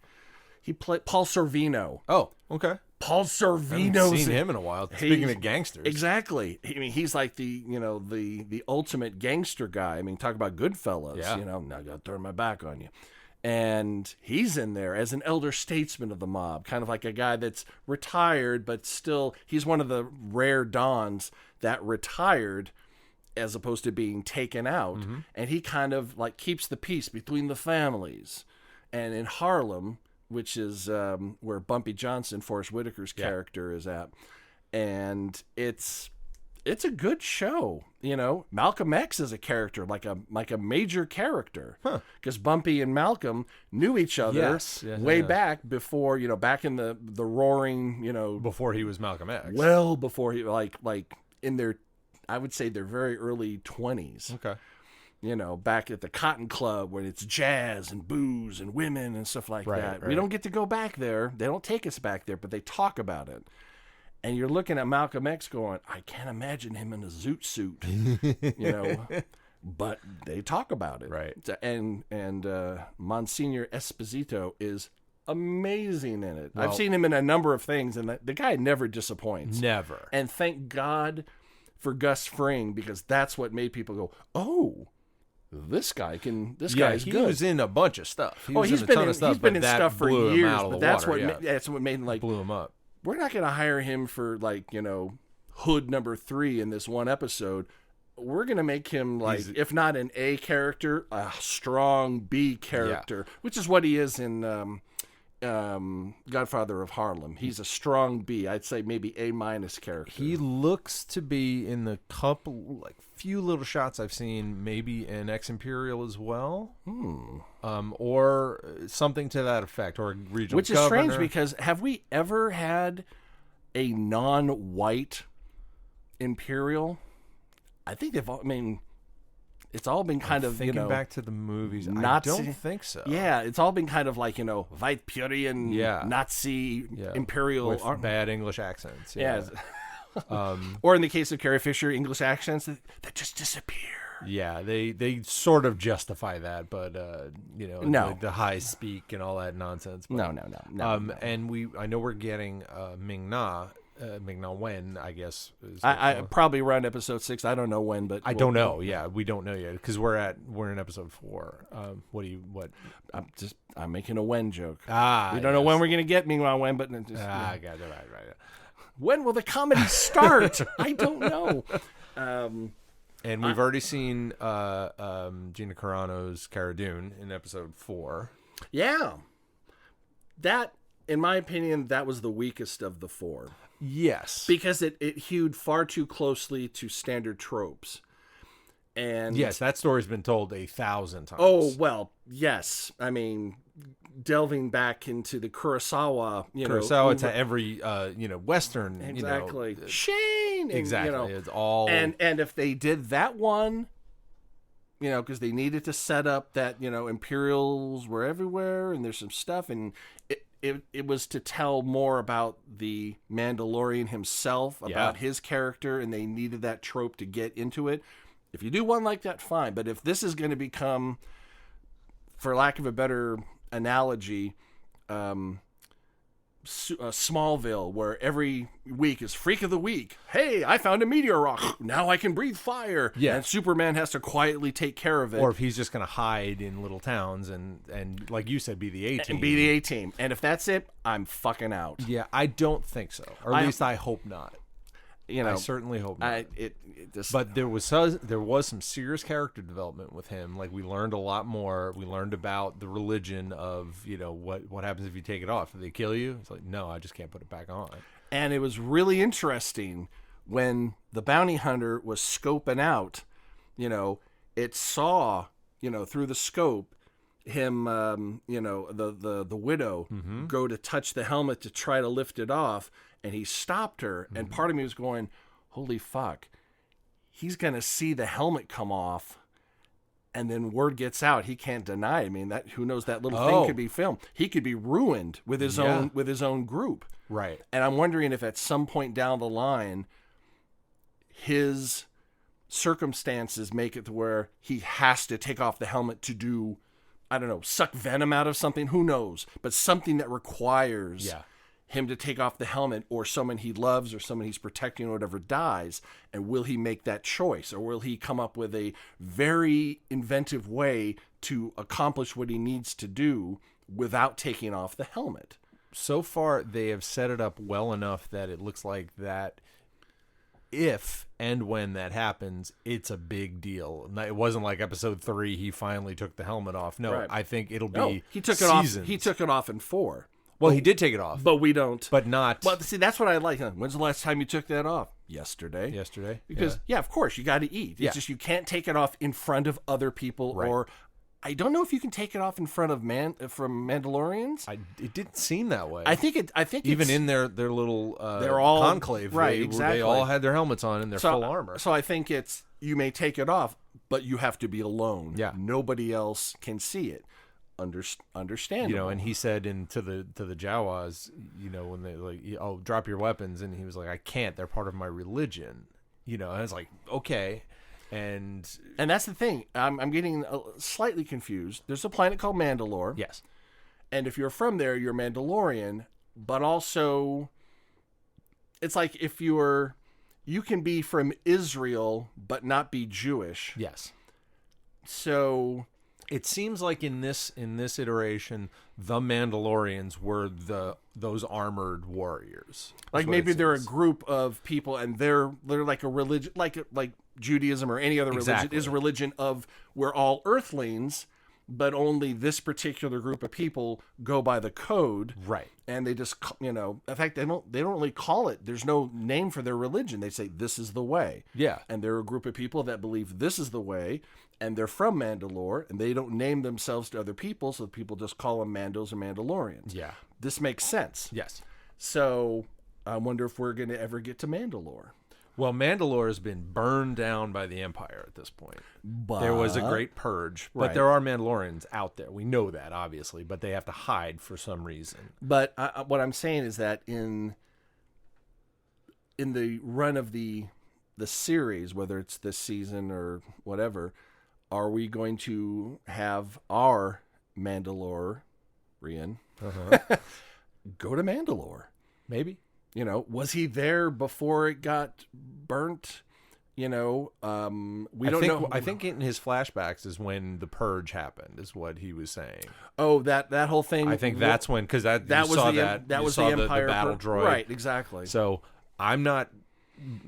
He played Paul Sorvino. Oh, okay. Paul I Sorvino's haven't seen him in a while. Speaking of gangsters, exactly. I mean, he's like the ultimate gangster guy. I mean, talk about Goodfellas. Yeah. You know, now I got to turn my back on you. And he's in there as an elder statesman of the mob, kind of like a guy that's retired, but still, he's one of the rare dons that retired as opposed to being taken out. Mm-hmm. And he kind of like keeps the peace between the families. And in Harlem, which is where Bumpy Johnson, Forrest Whitaker's character, is at. And it's a good show, you know. Malcolm X is a character, like a major character, because Bumpy and Malcolm knew each other way back before, you know, back in the roaring, you know, before he was Malcolm X. Well, before he like in their, I would say their very early 20s. Okay. You know, back at the Cotton Club when it's jazz and booze and women and stuff like that. Right. We don't get to go back there. They don't take us back there, but they talk about it. And you're looking at Malcolm X going, I can't imagine him in a zoot suit, you know, but they talk about it. Right. And Monsignor Esposito is amazing in it. Well, I've seen him in a number of things, and the guy never disappoints. Never. And thank God for Gus Fring, because that's what made people go, oh, this guy's good. He was in a bunch of stuff. He's been in stuff for years, but that's what made him like blew him up. We're not going to hire him for, like, you know, Hood number 3 in this one episode. We're going to make him, like, if not an A character, a strong B character, which is what he is in Godfather of Harlem. He's a strong B. I'd say maybe A- character. He looks to be in the few little shots I've seen, maybe in Ex-Imperial as well. Or something to that effect, or regional Which is governor. strange because have we ever had a non-white Imperial? I think they've all, it's all been kind of, Thinking back to the movies, Nazi- I don't think so. Yeah, it's all been kind of like, white Puritan, Nazi, Imperial. With bad English accents. Yeah. Or in the case of Carrie Fisher, English accents that just disappear. Yeah, they sort of justify that, but No. the high speak and all that nonsense. But, No. And I know we're getting Ming-Na Wen, I guess. I probably around episode 6. I don't know when, but I don't know. Yeah, we don't know yet because we're in episode 4. What? I'm making a Wen joke. We don't know yes. when we're gonna get Ming-Na Wen, but I got it right. when will the comedy start? I don't know. And we've already seen Gina Carano's Cara Dune in episode 4. Yeah, that, in my opinion, that was the weakest of the 4. Yes, Because it hewed far too closely to standard tropes. And yes, that story's been told 1,000 times. Oh, well, yes. Delving back into the Kurosawa, to every Western, exactly. Shane, and, exactly. It's all and if they did that one, because they needed to set up that Imperials were everywhere and there's some stuff, and it was to tell more about the Mandalorian himself, about his character, and they needed that trope to get into it. If you do one like that, fine. But if this is going to become, for lack of a better analogy, Smallville, where every week is Freak of the Week. Hey, I found a meteor rock. Now I can breathe fire. Yeah. And Superman has to quietly take care of it. or if he's just going to hide in little towns and like you said, be the A-team. And be the A-team. And if that's it, I'm fucking out. Yeah, I don't think so. Or at least I hope not. I certainly hope not. But there was some serious character development with him. Like, we learned a lot more. We learned about the religion of what happens if you take it off. Do they kill you? It's like, no, I just can't put it back on. And it was really interesting when the bounty hunter was scoping out. It saw through the scope him the widow go to touch the helmet to try to lift it off. And he stopped her, and part of me was going, holy fuck, he's going to see the helmet come off, and then word gets out. He can't deny it. Who knows, that little thing could be filmed. He could be ruined with his own group. Right. And I'm wondering if at some point down the line, his circumstances make it to where he has to take off the helmet to do, I don't know, suck venom out of something. Who knows? But something that requires him to take off the helmet, or someone he loves or someone he's protecting or whatever dies. And will he make that choice, or will he come up with a very inventive way to accomplish what he needs to do without taking off the helmet? So far, they have set it up well enough that it looks like that if and when that happens, it's a big deal. It wasn't like episode 3, he finally took the helmet off. No, Right. I think it'll be he took seasons. it off. He took it off in 4. Well, he did take it off, But we don't. but not Well, see, that's what I like. When's the last time you took that off? Yesterday. yesterday. Because, of course, you got to eat. It's just you can't take it off in front of other people. Right. Or I don't know if you can take it off in front of from Mandalorians. It didn't seem that way. I think even it's, in their little they're all conclave, right. They Exactly. all had their helmets on and their full armor. So I think it's, you may take it off, but you have to be alone. Yeah. Nobody else can see it. Understandable. And he said to the Jawas, when they like, oh, drop your weapons, and he was like, I can't. They're part of my religion. And I was like, okay. And that's the thing. I'm getting slightly confused. There's a planet called Mandalore. yes, And if you're from there, you're Mandalorian. But also, it's like if you can be from Israel but not be Jewish. yes. So It seems like in this iteration, the Mandalorians were those armored warriors. like maybe they're a group of people, and they're like a religion, like Judaism or any other religion Exactly. is a religion of we're all Earthlings, but only this particular group of people go by the code. Right. And they just, in fact, they don't really call it. There's no name for their religion. They say, this is the way. Yeah. And they're a group of people that believe this is the way, and they're from Mandalore, and they don't name themselves to other people, so people just call them Mandos or Mandalorians. Yeah. This makes sense. Yes. So I wonder if we're going to ever get to Mandalore. Well, Mandalore has been burned down by the Empire at this point. There was a great purge, but Right. there are Mandalorians out there. We know that, obviously, but they have to hide for some reason. But what I'm saying is that in the run of the series, whether it's this season or whatever, are we going to have our Mandalorian go to Mandalore? Maybe. Was he there before it got burnt? We don't know. I think in his flashbacks is when the purge happened, is what he was saying. Oh, that whole thing. I think that's when, because that was the Empire battle droid, right? Exactly. So I'm not,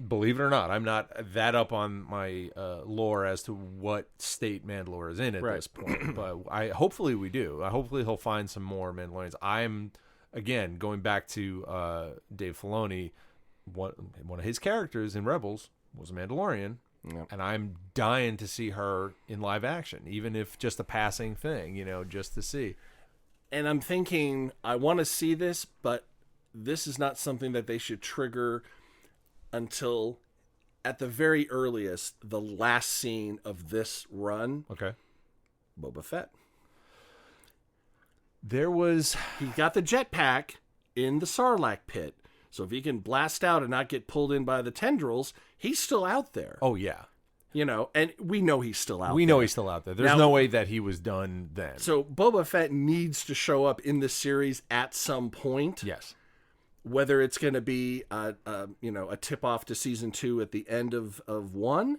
believe it or not, I'm not that up on my lore as to what state Mandalore is in at Right. this point. But hopefully we do. Hopefully he'll find some more Mandalorians. I'm, again, going back to Dave Filoni, one of his characters in Rebels was a Mandalorian, Yep. and I'm dying to see her in live action, even if just a passing thing, just to see. And I'm thinking, I want to see this, but this is not something that they should trigger until, at the very earliest, the last scene of this run. Okay. Boba Fett. There was... He got the jetpack in the Sarlacc pit. So if he can blast out and not get pulled in by the tendrils, he's still out there. Oh, yeah. And we know he's still out there. We know he's still out there. There's Now- no way that he was done then. So Boba Fett needs to show up in this series at some point. Yes. Whether it's going to be a tip off to season 2 at the end of 1,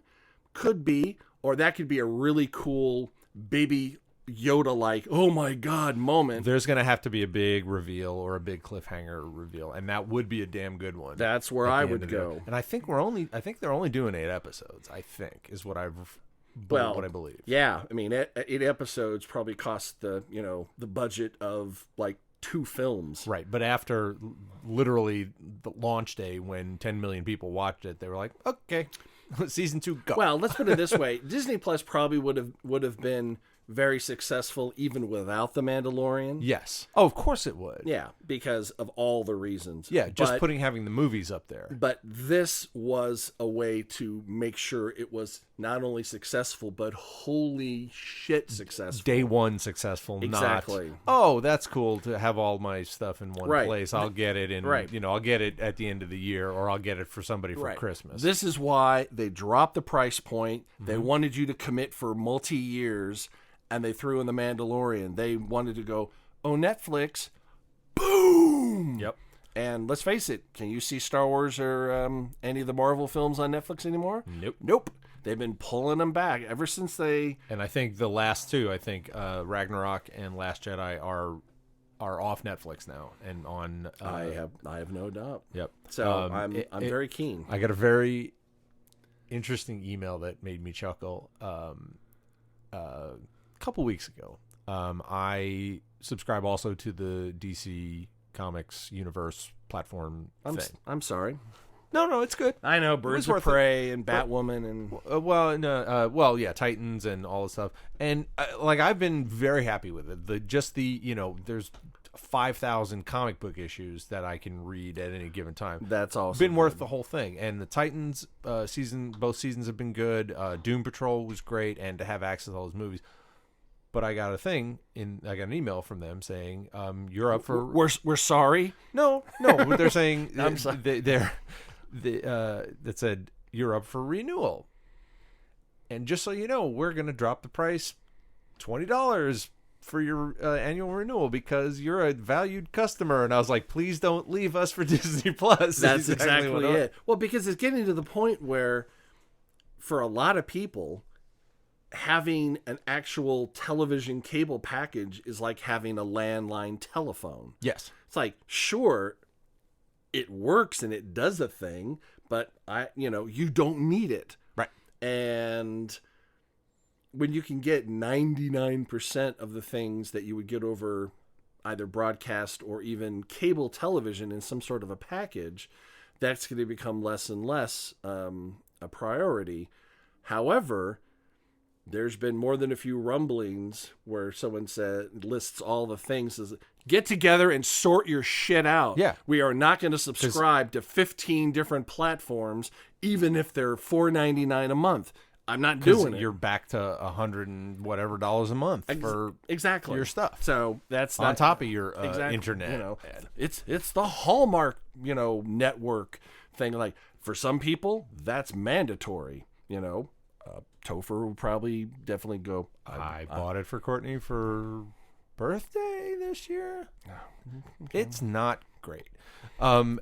could be, or that could be a really cool baby Yoda like, oh my God moment. There's going to have to be a big reveal or a big cliffhanger reveal, and that would be a damn good one. That's where at the I end would of the- go. And I think they're only doing 8 episodes, I think, is what what I believe. Yeah, I mean, 8 episodes probably cost the budget of like 2 films. Right, but after literally the launch day when 10 million people watched it, they were like, okay, season 2, go. Well, let's put it this way: Disney Plus probably would have been very successful even without The Mandalorian. Yes. Oh, of course it would. Yeah, because of all the reasons. Yeah, just But- having the movies up there. But this was a way to make sure it was not only successful, but holy shit successful. Day one successful, Exactly. not, oh, that's cool to have all my stuff in one Right. place. I'll get it in, Right. I'll get it at the end of the year, or I'll get it for somebody for Right. Christmas. This is why they dropped the price point. They Mm-hmm. wanted you to commit for multi-years, and they threw in The Mandalorian. They wanted to go, oh, Netflix, boom! Yep. And let's face it, can you see Star Wars or any of the Marvel films on Netflix anymore? Nope. Nope. They've been pulling them back ever since they... And I think the last 2, Ragnarok and Last Jedi are off Netflix now and on. I have no doubt. Yep. So I'm very keen. I got a very interesting email that made me chuckle. A couple weeks ago, I subscribe also to the DC Comics universe platform thing. I'm sorry. No, it's good. I know Birds of worth it. Prey and Batwoman and Titans and all this stuff. And I've been very happy with it. There's 5,000 comic book issues that I can read at any given time. that's also Been worth good. the whole thing. And the Titans both seasons have been good. Doom Patrol was great, and to have access to all those movies. But I got an email from them saying, "You're up for." We're sorry. No. But they're saying I'm sorry. that said you're up for renewal, and just so you know, we're going to drop the price $20 for your annual renewal because you're a valued customer. And I was like, please don't leave us for Disney Plus. That's exactly what it. Well, because it's getting to the point where, for a lot of people, having an actual television cable package is like having a landline telephone. Yes. It's like, sure, it works and it does a thing, but you don't need it. Right. And when you can get 99% of the things that you would get over either broadcast or even cable television in some sort of a package, that's going to become less and less a priority. However, there's been more than a few rumblings where someone lists all the things, says, get together and sort your shit out. Yeah. We are not going to subscribe to 15 different platforms, even if they're $4.99 a month. I'm not doing it. You're back to $100 and whatever dollars a month for exactly your stuff. So that's on not, top of your exactly, internet. You know, it's the Hallmark, you know, network thing. Like for some people, that's mandatory. You know, Topher will probably definitely go. I bought it for Courtney for birthday this year. Okay. It's not great.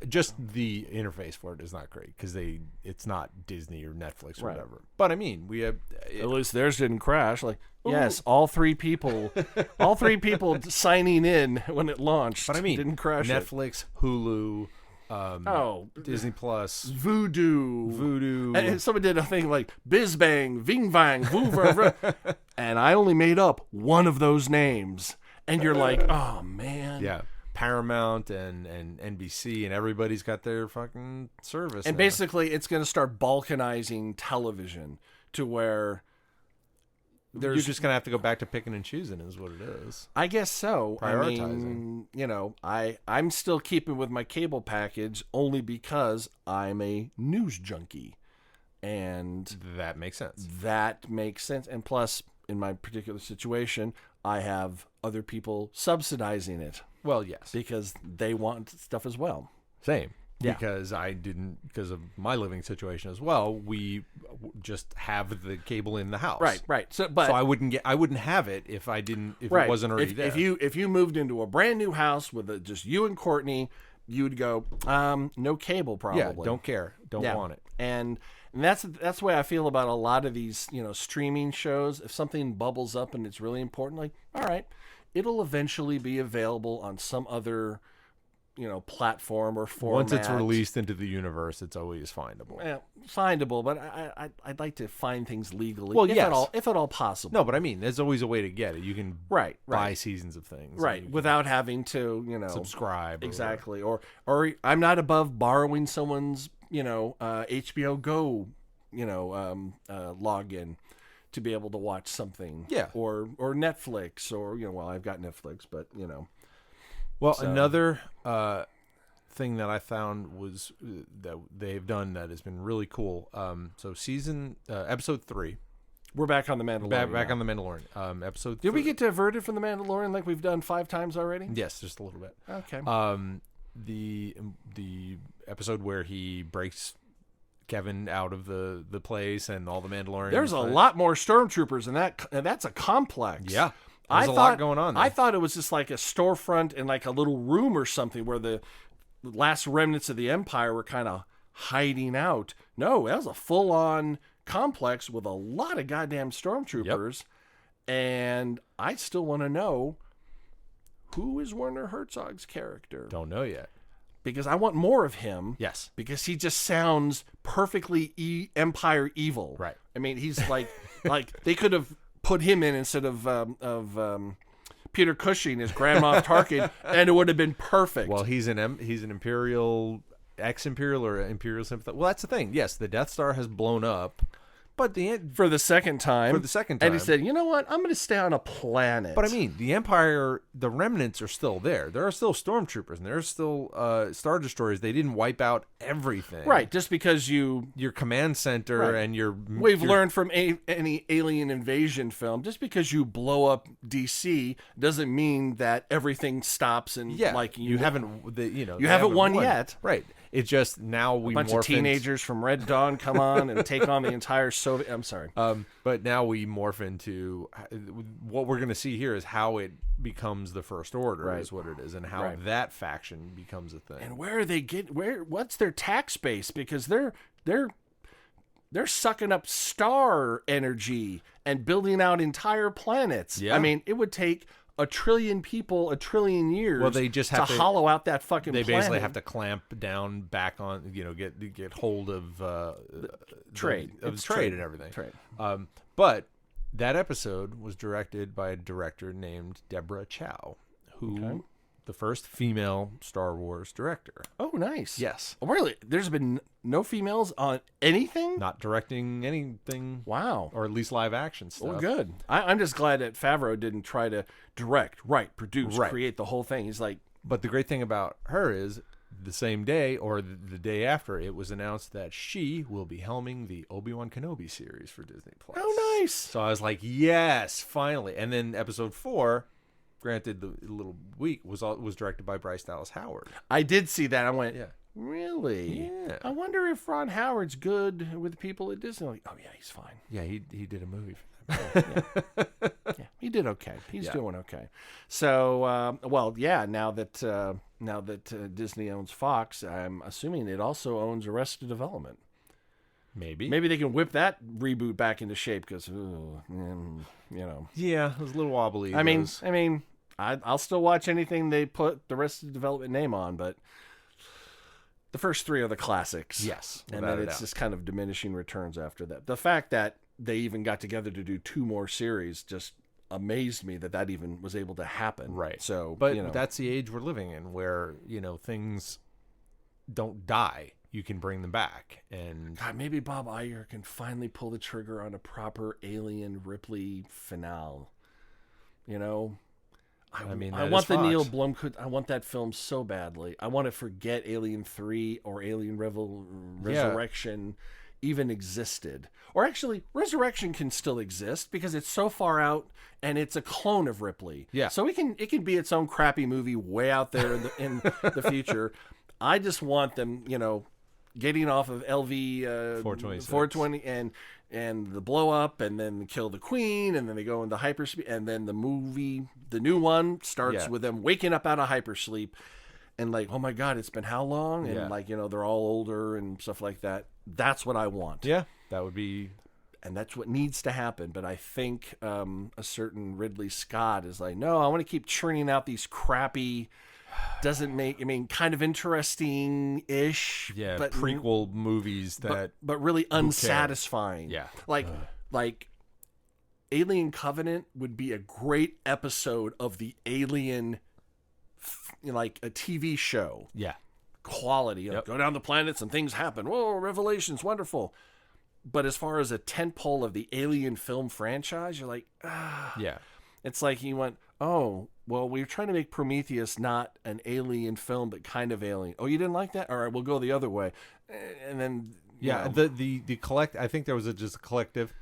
Just the interface for it is not great because it's not Disney or Netflix or Right. whatever. But I mean, we have At least theirs didn't crash. Like, yes, all three people signing in when it launched. But I mean, didn't crash. Netflix, Hulu, Disney Plus, Voodoo. And someone did a thing like Biz Bang, Ving Vang, Voo, and I only made up one of those names. And you're like, oh man. Yeah. Paramount and NBC and everybody's got their fucking service. And now. basically, it's going to start balkanizing television to where you're just gonna have to go back to picking and choosing, is what it is. I guess so. Prioritizing. I mean, you know, I'm still keeping with my cable package only because I'm a news junkie, and That makes sense. that makes sense. And plus, in my particular situation, I have other people subsidizing it Well, yes, because they want stuff as well. same. Yeah. Because of my living situation as well, we just have the cable in the house. Right. So I wouldn't have it if it wasn't already there. If you moved into a brand new house with just you and Courtney, you'd go, no cable probably. Yeah, don't care, don't want it. And that's the way I feel about a lot of these, you know, streaming shows. If something bubbles up and it's really important, like, all right, it'll eventually be available on some other, you know, platform or format. Once it's released into the universe, it's always findable. Yeah, findable, but I'd like to find things legally. Well, if at all possible. No, but I mean, there's always a way to get it. You can buy seasons of things, right, without having to, you know, subscribe. Exactly, or I'm not above borrowing someone's, you know, HBO Go, you know, login to be able to watch something. Yeah, or Netflix, or, you know, well, I've got Netflix, but, you know. Well, another thing that I found was that they've done that has been really cool. So episode 3. We're back on the Mandalorian. Back on the Mandalorian. Episode. Did we get diverted from the Mandalorian like we've done 5 times already? Yes, just a little bit. Okay. The episode where he breaks Kevin out of the place and all the Mandalorians. There's a lot more stormtroopers in that, and that's a complex. Yeah. There's a lot going on there. I thought it was just like a storefront and like a little room or something where the last remnants of the Empire were kind of hiding out. No, that was a full-on complex with a lot of goddamn stormtroopers. Yep. And I still want to know, who is Werner Herzog's character? Don't know yet. Because I want more of him. Yes. Because he just sounds perfectly Empire evil. Right. I mean, he's like they could have put him in instead of Peter Cushing as Grand Moff Tarkin, and it would have been perfect. Well, he's an Imperial, ex-Imperial, or Imperial sympathizer. Well, that's the thing. Yes, the Death Star has blown up, but for the second time. And he said, you know what? I'm going to stay on a planet. But I mean, the Empire, the remnants are still there. There are still stormtroopers, and there are still Star Destroyers. They didn't wipe out everything. Right, just because your command center and We've learned from any alien invasion film, just because you blow up DC doesn't mean that everything stops and you haven't won yet. Right. It's just now we a bunch of teenagers from Red Dawn come on and take on the entire Soviet. I'm sorry. But now we morph into what we're going to see here is how it becomes the First Order, is what it is, and how that faction becomes a thing. And where are they what's their tax base? Because they're sucking up star energy and building out entire planets. Yeah. I mean, it would take 1 trillion people 1 trillion years. Well, they just have to hollow out that fucking They planet. basically have to clamp down back on, get hold of trade. Trade and everything. Trade. But that episode was directed by a director named Deborah Chow, who the first female Star Wars director. Oh, nice. Yes. Oh, really? There's been no females on anything? Not directing anything. Wow. Or at least live action stuff. Well, good. I'm just glad that Favreau didn't try to direct, write, produce, create the whole thing. He's like... But the great thing about her is the same day or the day after, it was announced that she will be helming the Obi-Wan Kenobi series for Disney+. Oh, nice. So I was like, yes, finally. And then episode 4... Granted, the little week was directed by Bryce Dallas Howard. I did see that. I went, really? Yeah. I wonder if Ron Howard's good with people at Disney. Like, oh yeah, he's fine. Yeah, he did a movie for them. Yeah, he did okay. He's doing okay. So, well, yeah. Now that Disney owns Fox, I'm assuming it also owns Arrested Development. Maybe they can whip that reboot back into shape because, you know. Yeah, it was a little wobbly. I mean, I'll still watch anything they put the Arrested Development name on, but the first 3 are the classics. Yes, and then it's just kind of diminishing returns after that. The fact that they even got together to do 2 more series just amazed me that even was able to happen. Right. So, but that's the age we're living in, where things don't die. You can bring them back, and God, maybe Bob Iger can finally pull the trigger on a proper Alien Ripley finale. I want the Neil Blomkamp. I want that film so badly. I want to forget Alien 3 or Alien Resurrection even existed. Or actually, Resurrection can still exist because it's so far out and it's a clone of Ripley. Yeah. So it can be its own crappy movie way out there in the future. I just want them, getting off of LV 420 and the blow up, and then kill the queen, and then they go into hyperspeed, and then the new one starts with them waking up out of hypersleep, and like, oh my God, it's been how long? And they're all older and stuff like that. That's what I want. Yeah, that would be, and that's what needs to happen. But I think a certain Ridley Scott is like, no, I want to keep churning out these crappy. Kind of interesting-ish. Yeah, but prequel movies but really unsatisfying. Yeah. Like Alien Covenant would be a great episode of the Alien, like a TV show. Yeah. Quality. Go down the planets and things happen. Whoa, revelations, wonderful. But as far as a tentpole of the Alien film franchise, you're like, Yeah. It's like he went, oh, well, we were trying to make Prometheus not an alien film, but kind of alien. Oh, you didn't like that? All right, we'll go the other way. And then, the collect. I think there was just a collective,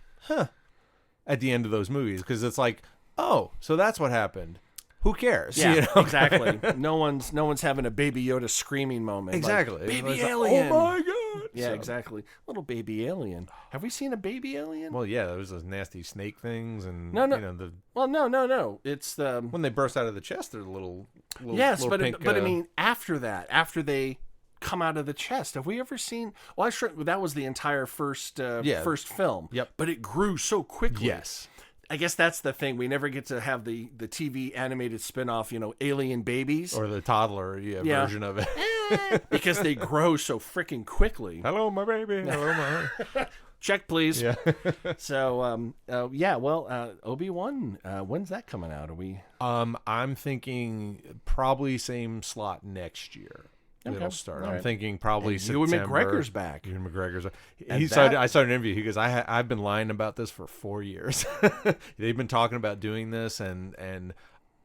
at the end of those movies, because it's like, oh, so that's what happened. Who cares? Yeah, exactly. No one's having a Baby Yoda screaming moment. Exactly. Like, baby Like, alien. oh my God. Yeah, exactly. Little baby alien. Have we seen a baby alien? Well, yeah, there was those nasty snake things, and no. No. It's the when they burst out of the chest, they're little yes, little but pink, I mean, after they come out of the chest, have we ever seen? Well, I'm sure that was the entire first film. Yep. But it grew so quickly. Yes. I guess that's the thing. We never get to have the TV animated spinoff, Alien Babies. Or the toddler version of it. Because they grow so freaking quickly. Hello, my baby. Hello, my... Check, please. Yeah. So, Obi-Wan, when's that coming out? Are we... I'm thinking probably same slot next year. Okay. It'll start. All I'm right. thinking probably and September. Ewan McGregor's back. Ewan McGregor's. And I started an interview because I've been lying about this for 4 years. They've been talking about doing this, and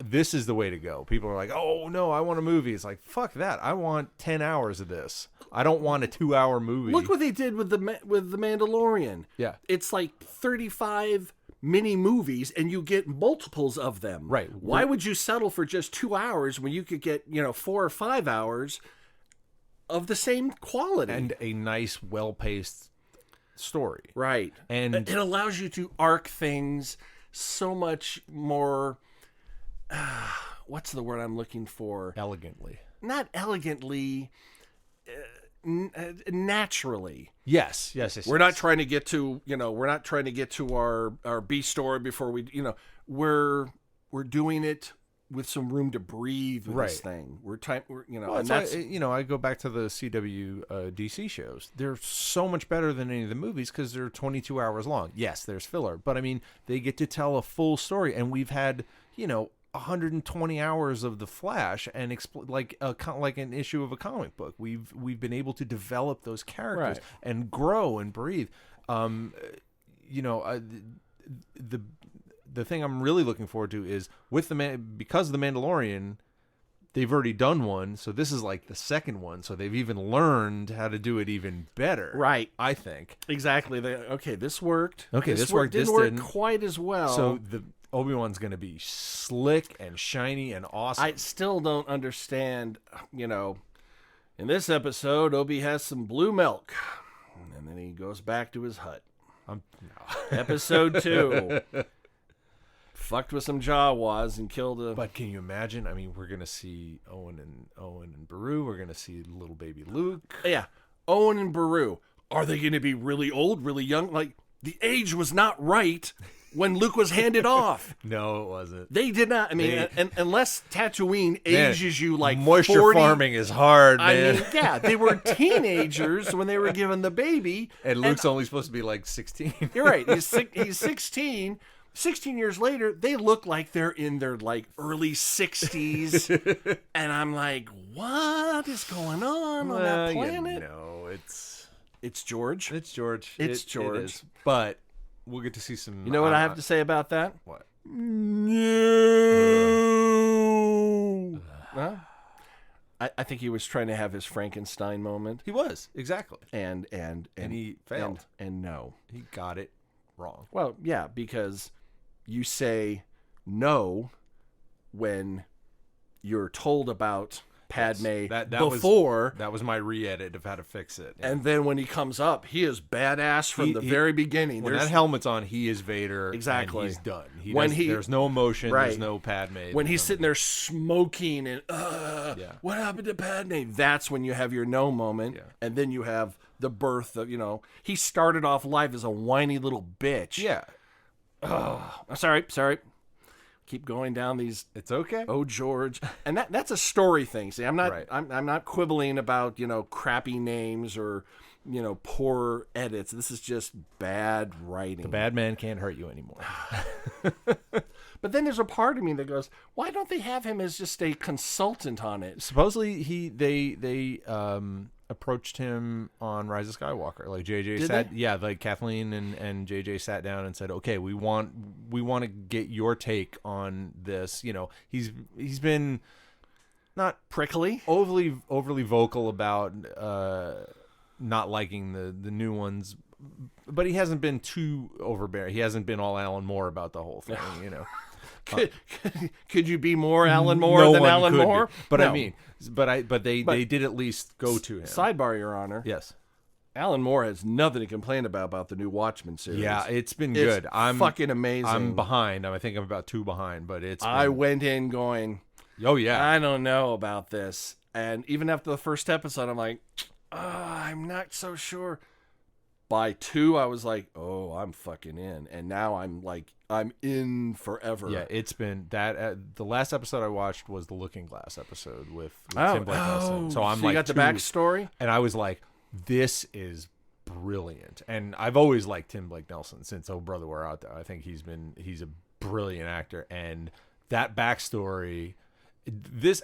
this is the way to go. People are like, oh no, I want a movie. It's like, fuck that. I want 10 hours of this. I don't want a 2-hour movie. Look what they did with the Mandalorian. Yeah, it's like 35 mini movies, and you get multiples of them. Right. Why would you settle for just 2 hours when you could get 4 or 5 hours of the same quality and a nice, well-paced story? Right. And it allows you to arc things so much more. What's the word I'm looking for? Elegantly. Not elegantly. Naturally. Yes. We're not trying to get to our B story before we we're doing it with some room to breathe with this Right. thing. We're Well, and that's why, I go back to the CW DC shows. They're so much better than any of the movies because they're 22 hours long. Yes, there's filler, but I mean, they get to tell a full story, and we've had 120 hours of the Flash and like an issue of a comic book. We've been able to develop those characters and grow and breathe. The thing I'm really looking forward to is with because of the Mandalorian, they've already done one, so this is like the second one. So they've even learned how to do it even better. Right. I think. Exactly. This worked. Okay, this worked. Didn't This work didn't. quite as well. So the Obi-Wan's going to be slick and shiny and awesome. I still don't understand. In this episode, Obi has some blue milk, and then he goes back to his hut. No. Episode 2. Fucked with some Jawas and killed a. But can you imagine? I mean, we're gonna see Owen and Beru. We're gonna see little baby Luke. Yeah, Owen and Beru. Are they going to be really old, really young? Like the age was not right when Luke was handed off. No, it wasn't. They did not. I mean, unless Tatooine ages you like moisture 40, farming is hard, I man. mean, yeah, they were teenagers when they were given the baby, and Luke's only supposed to be like 16. You're right. He's 16. 16 years later, they look like they're in their like early 60s, and I'm like, what is going on that planet? It's George. It's George. It's George. It is. But we'll get to see some. You know what I have to say about that? What? No. Huh? I think he was trying to have his Frankenstein moment. He was exactly, and he failed. And no, he got it wrong. Well, yeah, because you say no when you're told about Padme before. That was my re-edit of how to fix it. Yeah. And then when he comes up, he is badass from the very beginning. When that helmet's on, he is Vader. Exactly. And he's done. There's no emotion. Right. There's no Padme. When he's sitting there smoking and, what happened to Padme? That's when you have your no moment. Yeah. And then you have the birth of, he started off life as a whiny little bitch. Yeah. Oh, sorry. Keep going down these. It's okay. Oh, George, and that's a story thing. See, I'm not. Right. I'm not quibbling about crappy names or poor edits. This is just bad writing. The bad man can't hurt you anymore. But then there's a part of me that goes, why don't they have him as just a consultant on it? Supposedly they approached him on Rise of Skywalker. Like JJ like Kathleen and JJ sat down and said, "Okay, we want to get your take on this." He's been not prickly, overly vocal about not liking the new ones, but he hasn't been too overbearing. He hasn't been all Alan Moore about the whole thing, Could you be more Alan Moore than Alan Moore? But no. I mean, but they did at least go to him. Sidebar, Your Honor. Yes. Alan Moore has nothing to complain about the new Watchmen series. Yeah, it's been good. I'm fucking amazing. I'm behind. I think I'm about 2 behind, but I went in going, oh yeah, I don't know about this. And even after the first episode, I'm like, I'm not so sure. By 2, I was like, oh, I'm fucking in. And now I'm like, I'm in forever. Yeah, it's been that. The last episode I watched was the Looking Glass episode with Tim Blake Nelson. So I'm you got the backstory? And I was like, this is brilliant. And I've always liked Tim Blake Nelson since Oh Brother We're Out There. I think he's a brilliant actor. And that backstory,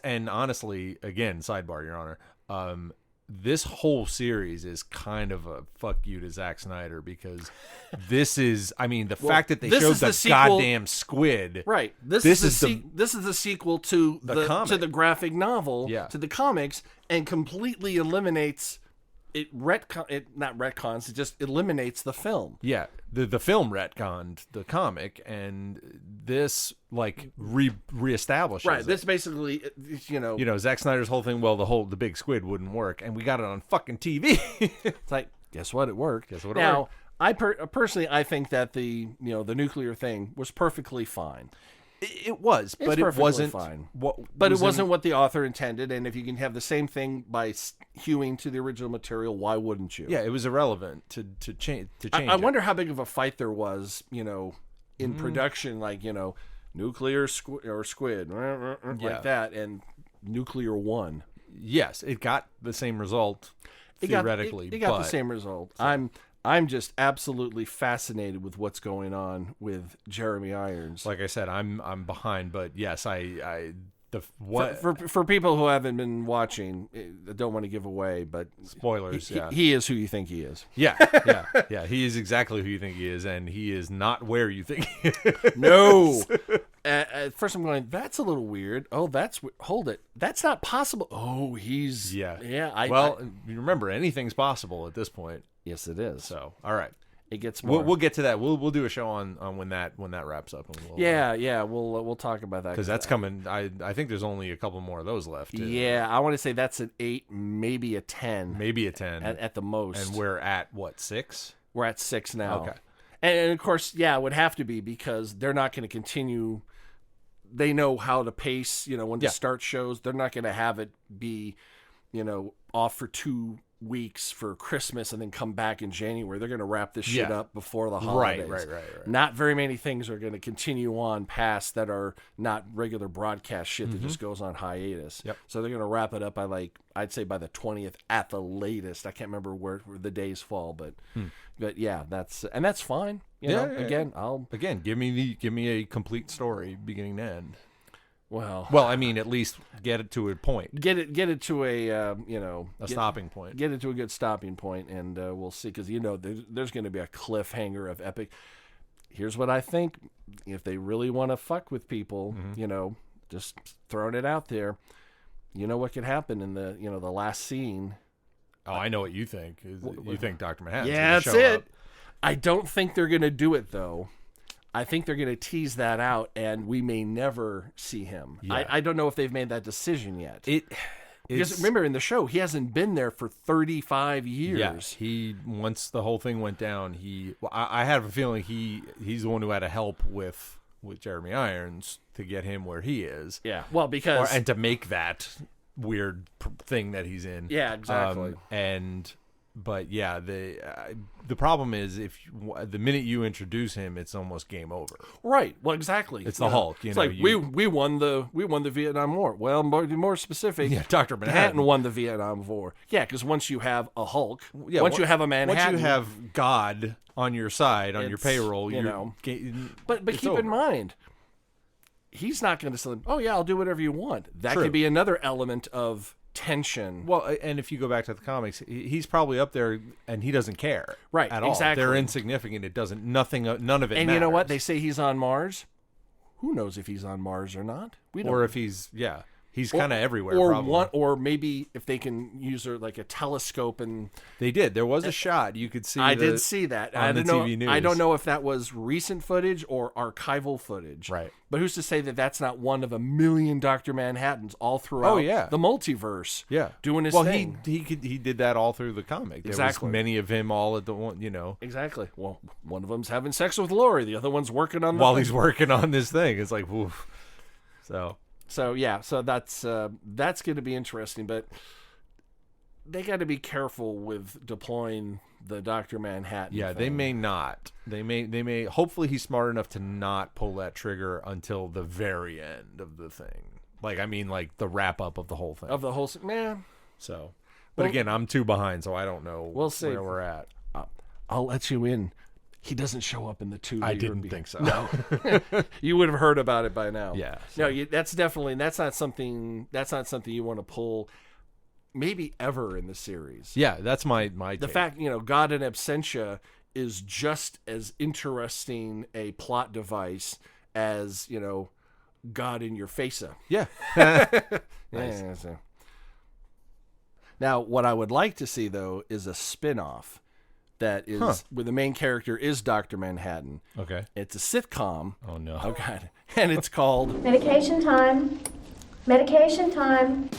and honestly, again, sidebar, Your Honor, this whole series is kind of a fuck you to Zack Snyder because this is, I mean, the fact that they showed the goddamn squid. Right. This is the sequel to the graphic novel, to the comics, and completely eliminates it just eliminates the film. Yeah. The film retconned the comic, and this reestablishes right. it. This basically, Zack Snyder's whole thing. Well, the big squid wouldn't work, and we got it on fucking TV. It's like, guess what? It worked. It worked. Now, I personally, I think that the nuclear thing was perfectly fine. It was, but it wasn't fine. It wasn't what the author intended, and if you can have the same thing by hewing to the original material, why wouldn't you? Yeah, it was irrelevant to change. I wonder how big of a fight there was, in production. Like, nuclear squid, like that, and nuclear won. Yes, it got the same result theoretically. It got the same result. So. I'm just absolutely fascinated with what's going on with Jeremy Irons. Like I said, I'm behind, but yes, for people who haven't been watching, I don't want to give away, but spoilers. He is who you think he is. Yeah. He is exactly who you think he is, and he is not where you think he is. No. At first, I'm going, that's a little weird. Oh, hold it. That's not possible. Oh, he's remember, anything's possible at this point. Yes, it is. So, all right. It gets more. We'll get to that. We'll do a show on when that wraps up. And we'll talk about that because that's coming. I think there's only a couple more of those left. Too. Yeah, I want to say that's an 8, maybe a 10, at the most. And we're at what, 6? We're at 6 now. Okay, and of course, it would have to be because they're not going to continue. They know how to pace. When to start shows, they're not going to have it be, off for 2 weeks for Christmas and then come back in January. They're going to wrap this shit up before the holidays. Right. Not very many things are going to continue on past that are not regular broadcast shit that just goes on hiatus. Yep. So they're going to wrap it up by I'd say by the 20th at the latest. I can't remember where the days fall, but yeah, that's fine. Again, give me a complete story beginning to end. Well, I mean, at least get it to a point. Get it to a stopping point. Get it to a good stopping point, and we'll see. Because there's going to be a cliffhanger of epic. Here's what I think: if they really want to fuck with people, just throwing it out there. What could happen in the the last scene? Oh, I know what you think. You think Dr. Manhattan's yeah, that's it. Up. I don't think they're going to do it though. I think they're going to tease that out, and we may never see him. Yeah. I don't know if they've made that decision yet. Because remember, in the show, he hasn't been there for 35 years. Yeah, once the whole thing went down, I have a feeling he's the one who had to help with Jeremy Irons to get him where he is. Yeah, well, and to make that weird thing that he's in. Yeah, exactly. But yeah, the problem is the minute you introduce him, it's almost game over. Right. Well, exactly. It's the Hulk. It's we won the Vietnam War. Well, more specific, Dr. Manhattan won the Vietnam War. Yeah, because once you have a Hulk, once you have a Manhattan, once you have God on your side on your payroll, But keep in mind, he's not going to say, "Oh yeah, I'll do whatever you want." That True. could be another element of tension. Well, and if you go back to the comics, he's probably up there and he doesn't care at all. Exactly. They're insignificant. It doesn't none of it and matters. You know what? They say he's on Mars. Who knows if he's on Mars or not? We don't. Or if he's kind of everywhere. Or maybe if they can use like a telescope and they did. There was a shot you could see. I did see that on the TV news. I don't know if that was recent footage or archival footage. Right. But who's to say that that's not one of a million Dr. Manhattans all throughout the multiverse? Yeah. Doing his thing. He did that all through the comic. There was many of him all at the one, Exactly. Well, one of them's having sex with Lori. The other one's working on while he's working on this thing. It's like, woof. So that's going to be interesting, but they got to be careful with deploying the Dr. Manhattan. Yeah, thing. they may not. They may. Hopefully, he's smart enough to not pull that trigger until the very end of the thing. Like the wrap up of the whole thing. Man. So, but again, I'm too behind, so I don't know. We'll see where we're at. I'll let you in. He doesn't show up in the 2. I didn't think so. No, you would have heard about it by now. Yeah. So. No, that's not something you want to pull. Maybe ever in the series. Yeah, that's my the fact God in absentia is just as interesting a plot device as God in your face. Yeah. Nice. Yeah. So. Now, what I would like to see though is a spin-off that is where the main character is Dr. Manhattan. Okay. It's a sitcom. Oh no. Oh God. And it's called Medication Time. Medication Time.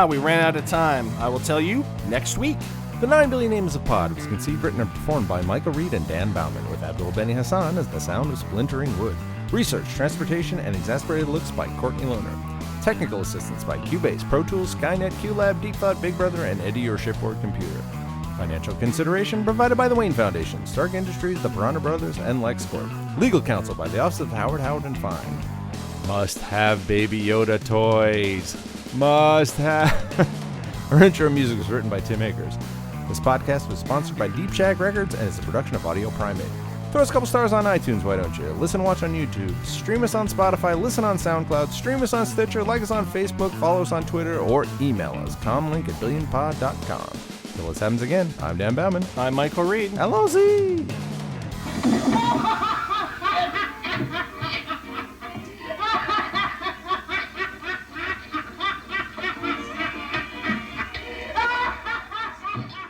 We ran out of time. I will tell you next week. The 9 Billion Names of Pod was conceived, written, and performed by Michael Reed and Dan Bauman, with Abdul Beni Hassan as the sound of splintering wood. Research, transportation, and exasperated looks by Courtney Lohner. Technical assistance by Cubase, Pro Tools, Skynet, QLab, Deep Thought, Big Brother, and Eddie Your Shipboard Computer. Financial consideration provided by the Wayne Foundation, Stark Industries, the Piranha Brothers, and LexCorp. Legal counsel by the Office of Howard and Fine. Must have Baby Yoda toys. Must have. Our intro music was written by Tim Akers. This podcast was sponsored by Deep Shag Records and is a production of Audio Primate. Throw us a couple stars on iTunes, why don't you? Listen, watch on YouTube. Stream us on Spotify. Listen on Soundcloud. Stream us on Stitcher. Like us on Facebook. Follow us on Twitter. Or email us. comlink@billionpod.com. Until this happens again, I'm Dan Bauman. I'm Michael Reed. LOZ.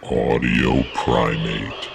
Audio Primate.